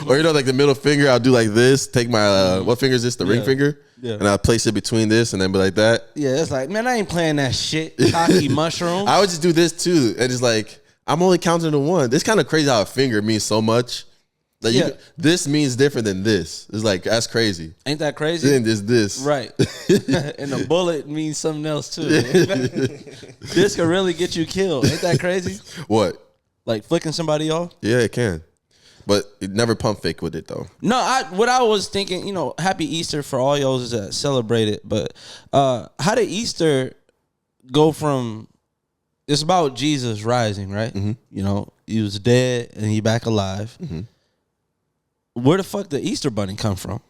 Or like the middle finger, I'll do like this. Take my what finger is this? The ring finger. Yeah. And I'll place it between this and then be like that. Yeah, it's like, man, I ain't playing that shit. Cocky mushroom. I would just do this too, and it's like I'm only counting to 1. It's kind of crazy how a finger means so much. Like this means different than this. It's like that's crazy. Ain't that crazy? Then there's this. Right. And the bullet means something else too. This could really get you killed. Ain't that crazy? What? Like flicking somebody off? Yeah, it can. But it never pump fake with it though. No, what I was thinking, Happy Easter for all y'all that celebrate it. But how did Easter go from? It's about Jesus rising, right? Mm-hmm. He was dead and he back alive. Mm-hmm. Where the fuck did Easter Bunny come from?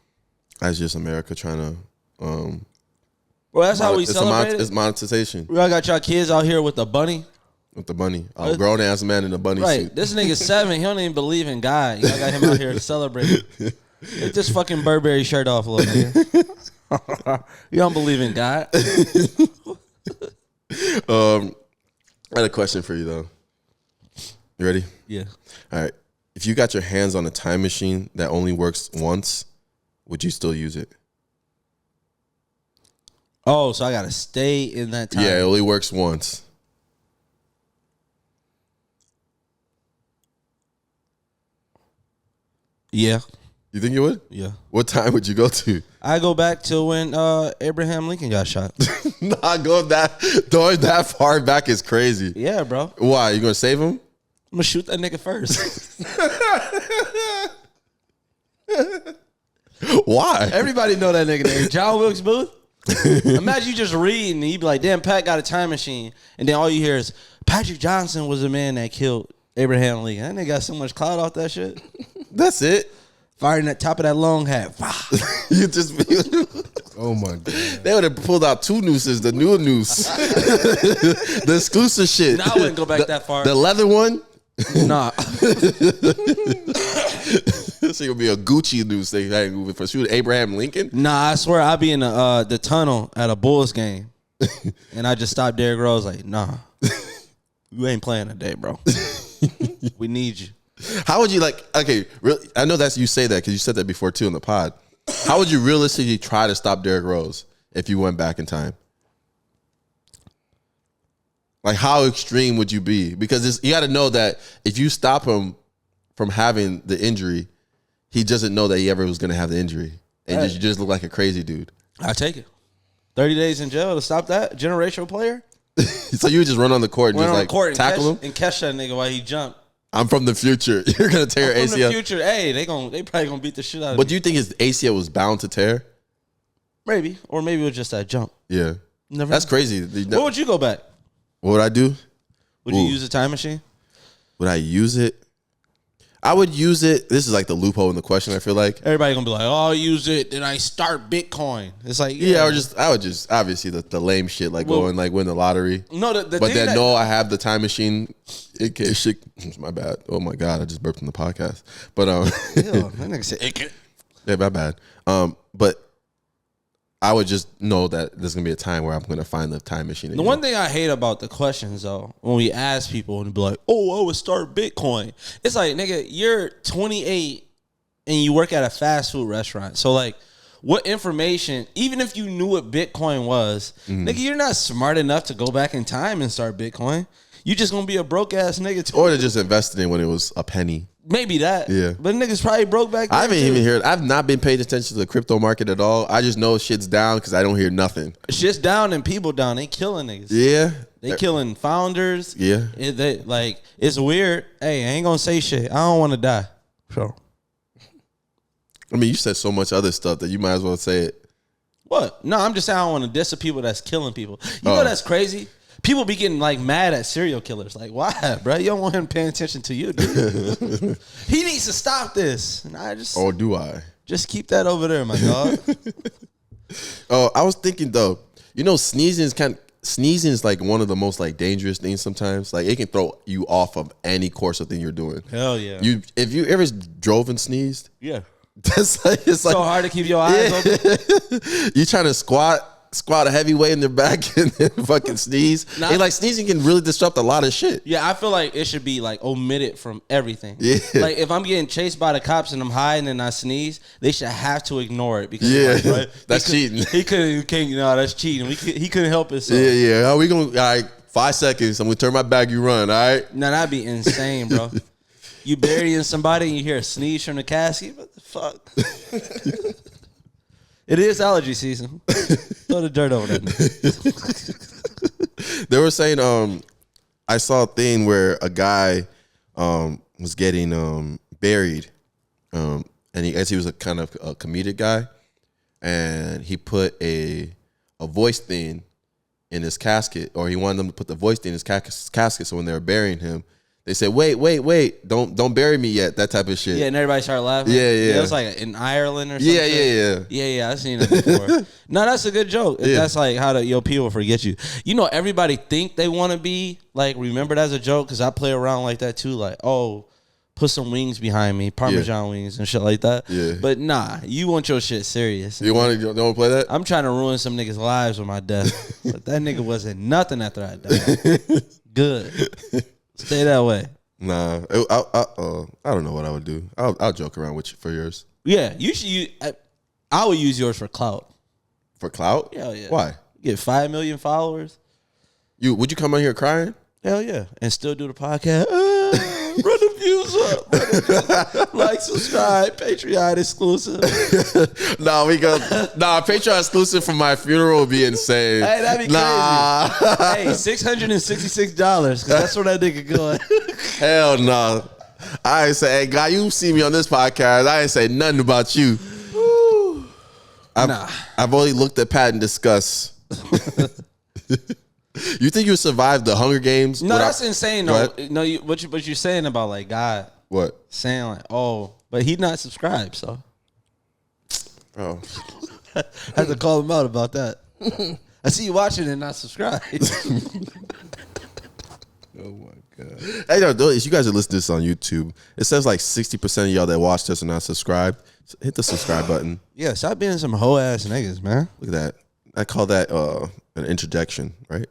That's just America trying to. Well, that's how we celebrate it. It's monetization. We all got y'all kids out here with the bunny. With the bunny, a grown ass man in a bunny right. suit. This nigga's 7. He don't even believe in God. Y'all got him out here to celebrate it. Take this fucking Burberry shirt off, little nigga. You don't believe in God. I had a question for you though. You ready? Yeah. All right. If you got your hands on a time machine that only works once, would you still use it? Oh, so I gotta stay in that time. Yeah, it only works once. Yeah. You think you would? Yeah. What time would you go to? I go back to when Abraham Lincoln got shot. Not going that far back is crazy. Yeah, bro. Why? You gonna save him? I'm gonna shoot that nigga first. Why? Everybody know that nigga name. John Wilkes Booth. Imagine you just reading and you be like, damn, Pat got a time machine. And then all you hear is, Patrick Johnson was the man that killed Abraham Lincoln. That nigga got so much clout off that shit. That's it. Firing that top of that long hat. You just oh my god. They would have pulled out 2 nooses, the new noose. The exclusive shit. Nah, I wouldn't go back that far. The leather one? Nah. This gonna be a Gucci noose they had for shooting Abraham Lincoln? Nah, I swear I'd be in the tunnel at a Bulls game. And I just stopped Derrick Rose like, nah. You ain't playing today, bro. We need you. How would you I know that's you say that because you said that before too in the pod. How would you realistically try to stop Derrick Rose if you went back in time? Like how extreme would you be? Because you got to know that if you stop him from having the injury, he doesn't know that he ever was going to have the injury. And you just look like a crazy dude. I take it. 30 days in jail to stop that generational player? So you would just run on the court and tackle him? And catch that nigga while he jumped. I'm from the future. You're going to tear ACL. From the future. Hey, they probably going to beat the shit out of me. But do you think his ACL was bound to tear? Maybe. Or maybe it was just that jump. Yeah. That's crazy. What would you go back? What would I do? Would you use a time machine? Would I use it? I would use it. This is like the loophole in the question, I feel like. Everybody gonna be like, oh, I'll use it, then I start Bitcoin. It's like, I would just obviously the lame shit, like going like win the lottery. No, I have the time machine. It shit. My bad. Oh my god, I just burped in the podcast. But that nigga said it. Yeah, my bad. But I would just know that there's gonna be a time where I'm gonna find the time machine. The one thing I hate about the questions though, when we ask people and be like, "Oh, I would start Bitcoin," it's like, nigga, you're 28 and you work at a fast food restaurant. So like, what information? Even if you knew what Bitcoin was, nigga, you're not smart enough to go back in time and start Bitcoin. You just gonna be a broke ass nigga too. Or they just invested in when it was a penny. Maybe that. Yeah. But niggas probably broke back then. I haven't even heard. I've not been paying attention to the crypto market at all. I just know shit's down because I don't hear nothing. Shit's down and people down. They killing niggas. Yeah. They killing founders. Yeah. It's weird. Hey, I ain't gonna say shit. I don't want to die. So. I mean, you said so much other stuff that you might as well say it. What? No, I'm just saying I don't want to diss the people that's killing people. You know that's crazy? People be getting like mad at serial killers. Like, why, bro? You don't want him paying attention to you, dude. He needs to stop this. And or do I? Just keep that over there, my dog. I was thinking though, sneezing is like one of the most like dangerous things sometimes. Like it can throw you off of any course of thing you're doing. Hell yeah. If you ever drove and sneezed, yeah. That's like it's so hard to keep your eyes open. You trying to squat a heavy weight in their back and then fucking sneeze. And like sneezing can really disrupt a lot of shit. Yeah, I feel like it should be like ominated from everything. Yeah. Like if I'm getting chased by the cops and I'm high and then I sneeze, they should have to ignore it because that's cheating. He couldn't. That's cheating. He couldn't help himself. Yeah. How we gonna? All right, 5 seconds. I'm gonna turn my back. You run. All right. Nah, that'd be insane, bro. You burying somebody and you hear a sneeze from the casket. What the fuck? It is allergy season. Throw the dirt over there. They were saying, I saw a thing where a guy was getting buried, and he was a kind of a comedic guy, and he put a voice thing in his casket, or he wanted them to put the voice thing in his casket, so when they were burying him, they said, wait, don't bury me yet, that type of shit. Yeah, and everybody started laughing. Yeah. It was like in Ireland or something. Yeah, I've seen it before. No, that's a good joke. Yeah. That's like how people forget you. You know, everybody think they want to be like remembered as a joke, because I play around like that too. Like, oh, put some wings behind me, Parmesan wings and shit like that. Yeah. But nah, you want your shit serious. You want to play that? I'm trying to ruin some niggas' lives with my death. But that nigga wasn't nothing after I died. Good. Stay that way. Nah, I don't know what I would do. I'll joke around with you for yours. Yeah, you should. I would use yours for clout. For clout? Hell yeah. Why? You get 5 million followers. Would you come on here crying? Hell yeah, and still do the podcast. Run the views up. Like, subscribe, Patreon exclusive. Patreon exclusive for my funeral would be insane. Hey, that'd be crazy. Hey, $666, because that's where that nigga going. Hell no. I ain't say, hey, guy, you see me on this podcast. I ain't say nothing about you. I've only looked at Pat and discuss. You think you would survive the Hunger Games? No, that's insane. No, what you're saying about like God? What? Saying like, oh, but he not subscribed, so. Oh, I had to call him out about that. I see you watching and not subscribed. Oh my god! Hey, no, you guys are listening to this on YouTube. It says like 60% of y'all that watch this are not subscribed. So hit the subscribe button. Yeah, stop being some hoe ass niggas, man. Look at that. I call that an interjection, right?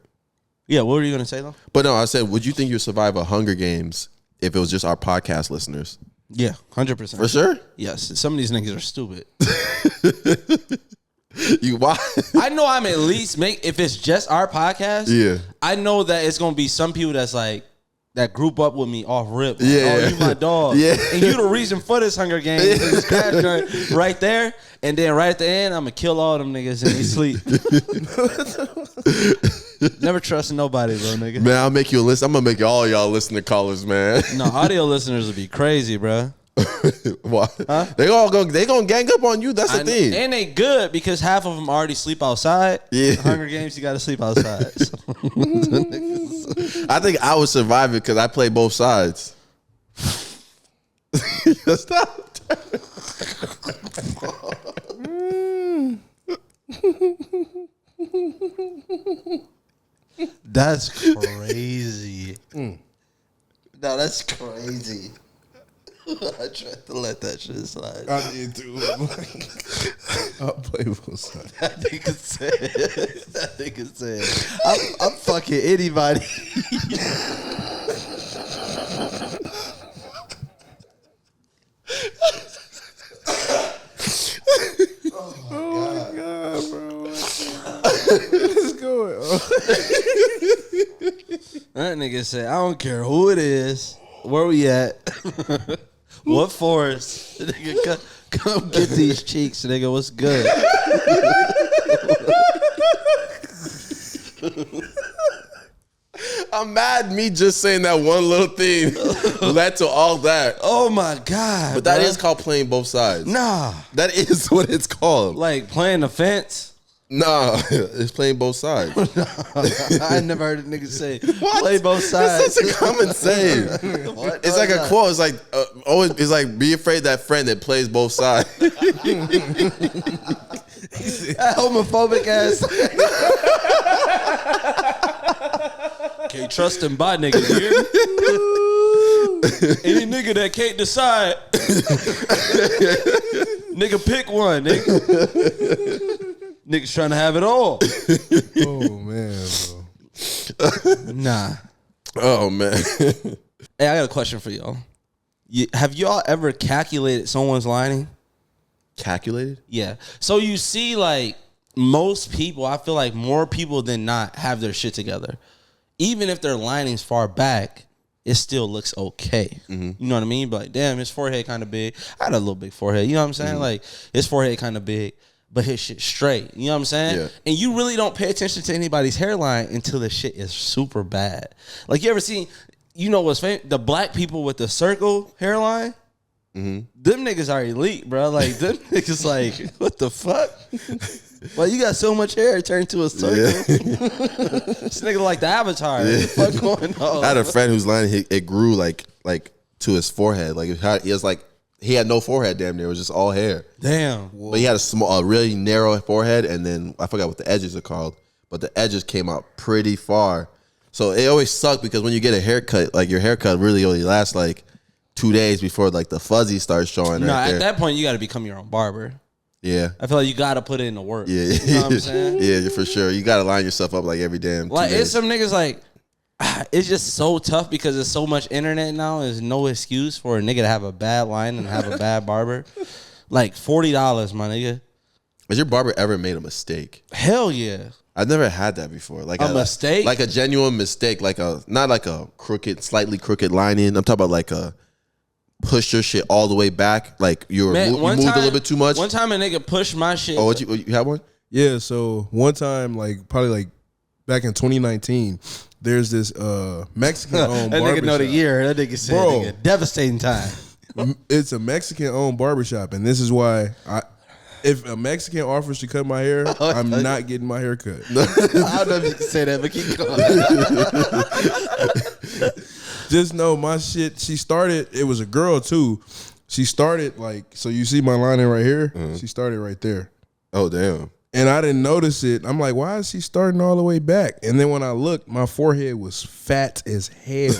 Yeah, what were you gonna say though? But no, I said, would you think you'd survive a Hunger Games if it was just our podcast listeners? Yeah, 100%. For sure? Yes. Some of these niggas are stupid. Why? I know I'm at least if it's just our podcast. Yeah. I know that it's gonna be some people that's like that group up with me off rip. Like, Yeah. oh, you my dog. Yeah. And you the reason for this Hunger Games. Yeah. This crash joint right there. And then right at the end, I'm gonna kill all them niggas in their sleep. Never trust nobody, bro, nigga. Man, I'll make you a list. I'm gonna make all y'all listener callers, man. No, audio listeners would be crazy, bro. Why? Huh? They gonna gang up on you. That's the thing. And they good because half of them already sleep outside. Yeah. Hunger Games, you gotta sleep outside. So. I think I would survive it because I play both sides. Stop. That's crazy. No, that's crazy. I tried to let that shit slide. I did too. I'll play both sides. That nigga said, I'm fucking anybody. Oh my god, bro. What's going on? That nigga said, I don't care who it is, where we at, what forest. Nigga, come get these cheeks, nigga. What's good? I'm mad. Me just saying that one little thing led to all that. Oh my god! But that is called playing both sides. Nah, that is what it's called. Like playing the fence. Nah, it's playing both sides. I never heard a nigga say play both sides. That's such a common saying. It's like a quote. It's like always. It's like be afraid of that friend that plays both sides. That homophobic ass. Can't trust them by niggas here. Any nigga that can't decide, nigga pick one. Niggas trying to have it all. Oh man, bro. Nah. Oh man. Hey, I got a question for y'all. Have y'all ever calculated someone's lining? Calculated? Yeah. So you see, like most people, I feel like more people than not have their shit together. Even if their lining's far back, it still looks okay. You know what I mean? But like, damn, his forehead kind of big. I had a little big forehead. You know what I'm saying? Like, his forehead kind of big, but his shit straight. You know what I'm saying? Yeah. And you really don't pay attention to anybody's hairline until the shit is super bad. Like, you ever seen, you know what's famous? The black people with the circle hairline? Them niggas are elite, bro. Like, them niggas like, what the fuck? Like, you got so much hair, it turned to a circle. This nigga like the Avatar. What the fuck going on? I had a friend whose line, it grew like to his forehead. Like, he had no forehead damn near. It was just all hair. Damn. But he had a really narrow forehead, and then I forgot what the edges are called, but the edges came out pretty far. So it always sucked because when you get a haircut, like your haircut really only lasts like 2 days before like the fuzzy starts showing. No, right at there. that point you got to become your own barber. Yeah. I feel like you got to put in the work. Yeah. You know what I'm saying? Yeah, for sure. You got to line yourself up like every damn 2 Like, days. it's some niggas like, it's just so tough because there's so much internet now. There's no excuse for a nigga to have a bad line and have a bad barber. Like $40, my nigga. Has your barber ever made a mistake? Hell yeah. I've never had that before. Like A mistake? Like a genuine mistake. Like not like a slightly crooked line in. I'm talking about like a push your shit all the way back. Like you moved a little bit too much. One time a nigga pushed my shit. Oh, you had one? Yeah, so one time, like probably like back in 2019, there's this Mexican-owned That barbershop. nigga know the year. That nigga said, Bro. nigga, devastating time. It's a Mexican-owned barbershop, and this is why if a Mexican offers to cut my hair, I'm not getting my hair cut. I don't know if you can say that, but keep going. Just know my shit, she started, it was a girl too. She started like, so you see my lining right here? She started right there. Oh, damn. And I didn't notice it. I'm like, why is she starting all the way back? And then when I looked, my forehead was fat as hell.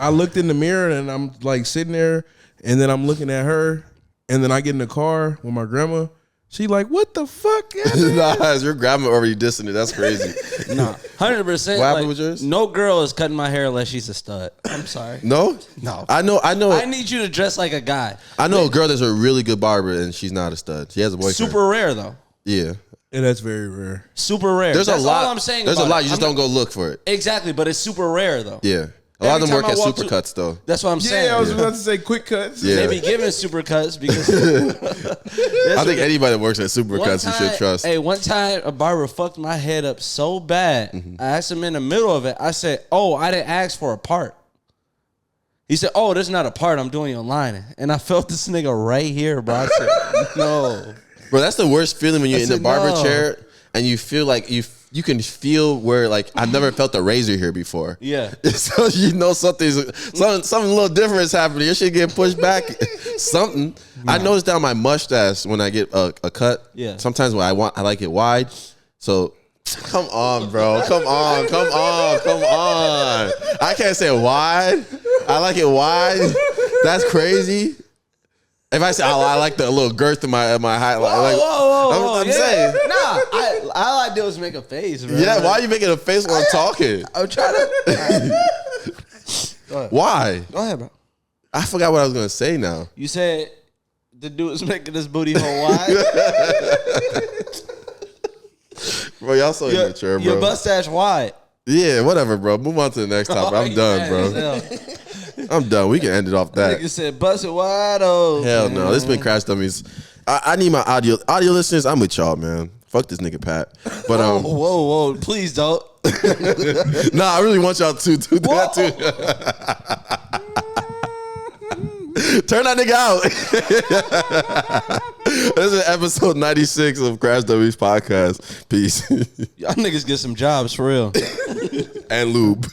I looked in the mirror and I'm like sitting there, and then I'm looking at her, and then I get in the car with my grandma. She like, what the fuck? Nah, your grandma already dissing it. That's crazy. Nah, 100%. What happened with yours? No girl is cutting my hair unless she's a stud. I'm sorry. No? No. I know. I need you to dress like a guy. I know a girl that's a really good barber and she's not a stud. She has a boyfriend. Super rare though. Yeah. And that's very rare. Super rare. There's That's a lot. all I'm saying. There's a about lot. it. You just don't go look for it. Exactly, but it's super rare though. Yeah. A lot of them Every work time at I walk Supercuts though. That's what I'm saying. Yeah, I was about to say quick cuts. Yeah. They be giving super cuts because I think anybody that works at Supercuts you should trust. Hey, one time a barber fucked my head up so bad. I asked him in the middle of it. I said, "Oh, I didn't ask for a part." He said, "Oh, this is not a part. I'm doing your lining." And I felt this nigga right here, bro. I said, "No, Bro, that's the worst feeling when you're in the said, barber no. chair and you feel like you can feel where like I've never felt a razor here before. Yeah. So you know something a little different is happening. Your shit getting pushed back. Something. I noticed down my mustache when I get a cut. Yeah. Sometimes when I like it wide. So come on, bro. Come on. I can't say wide. I like it wide. That's crazy. If I say, oh, I like the little girth in my highlight. whoa, I'm saying. Nah, all I do is make a face, bro. Yeah, why are you making a face while I'm talking? I'm trying to. Why? Go ahead, bro. I forgot what I was going to say now. You said the dude was making his booty hole wide. Bro, y'all so immature, bro. Your mustache wide. Yeah, whatever, bro. Move on to the next topic. I'm done, bro. I'm done. We can end it off that. Nigga said, bust it wide open. Hell no. This been Crash Dummies. I need my audio listeners. I'm with y'all, man. Fuck this nigga Pat. But whoa, please don't. Nah, I really want y'all to do that too. Turn that nigga out. This is episode 96 of Crash Dummies podcast. Peace. Y'all niggas get some jobs for real. And lube.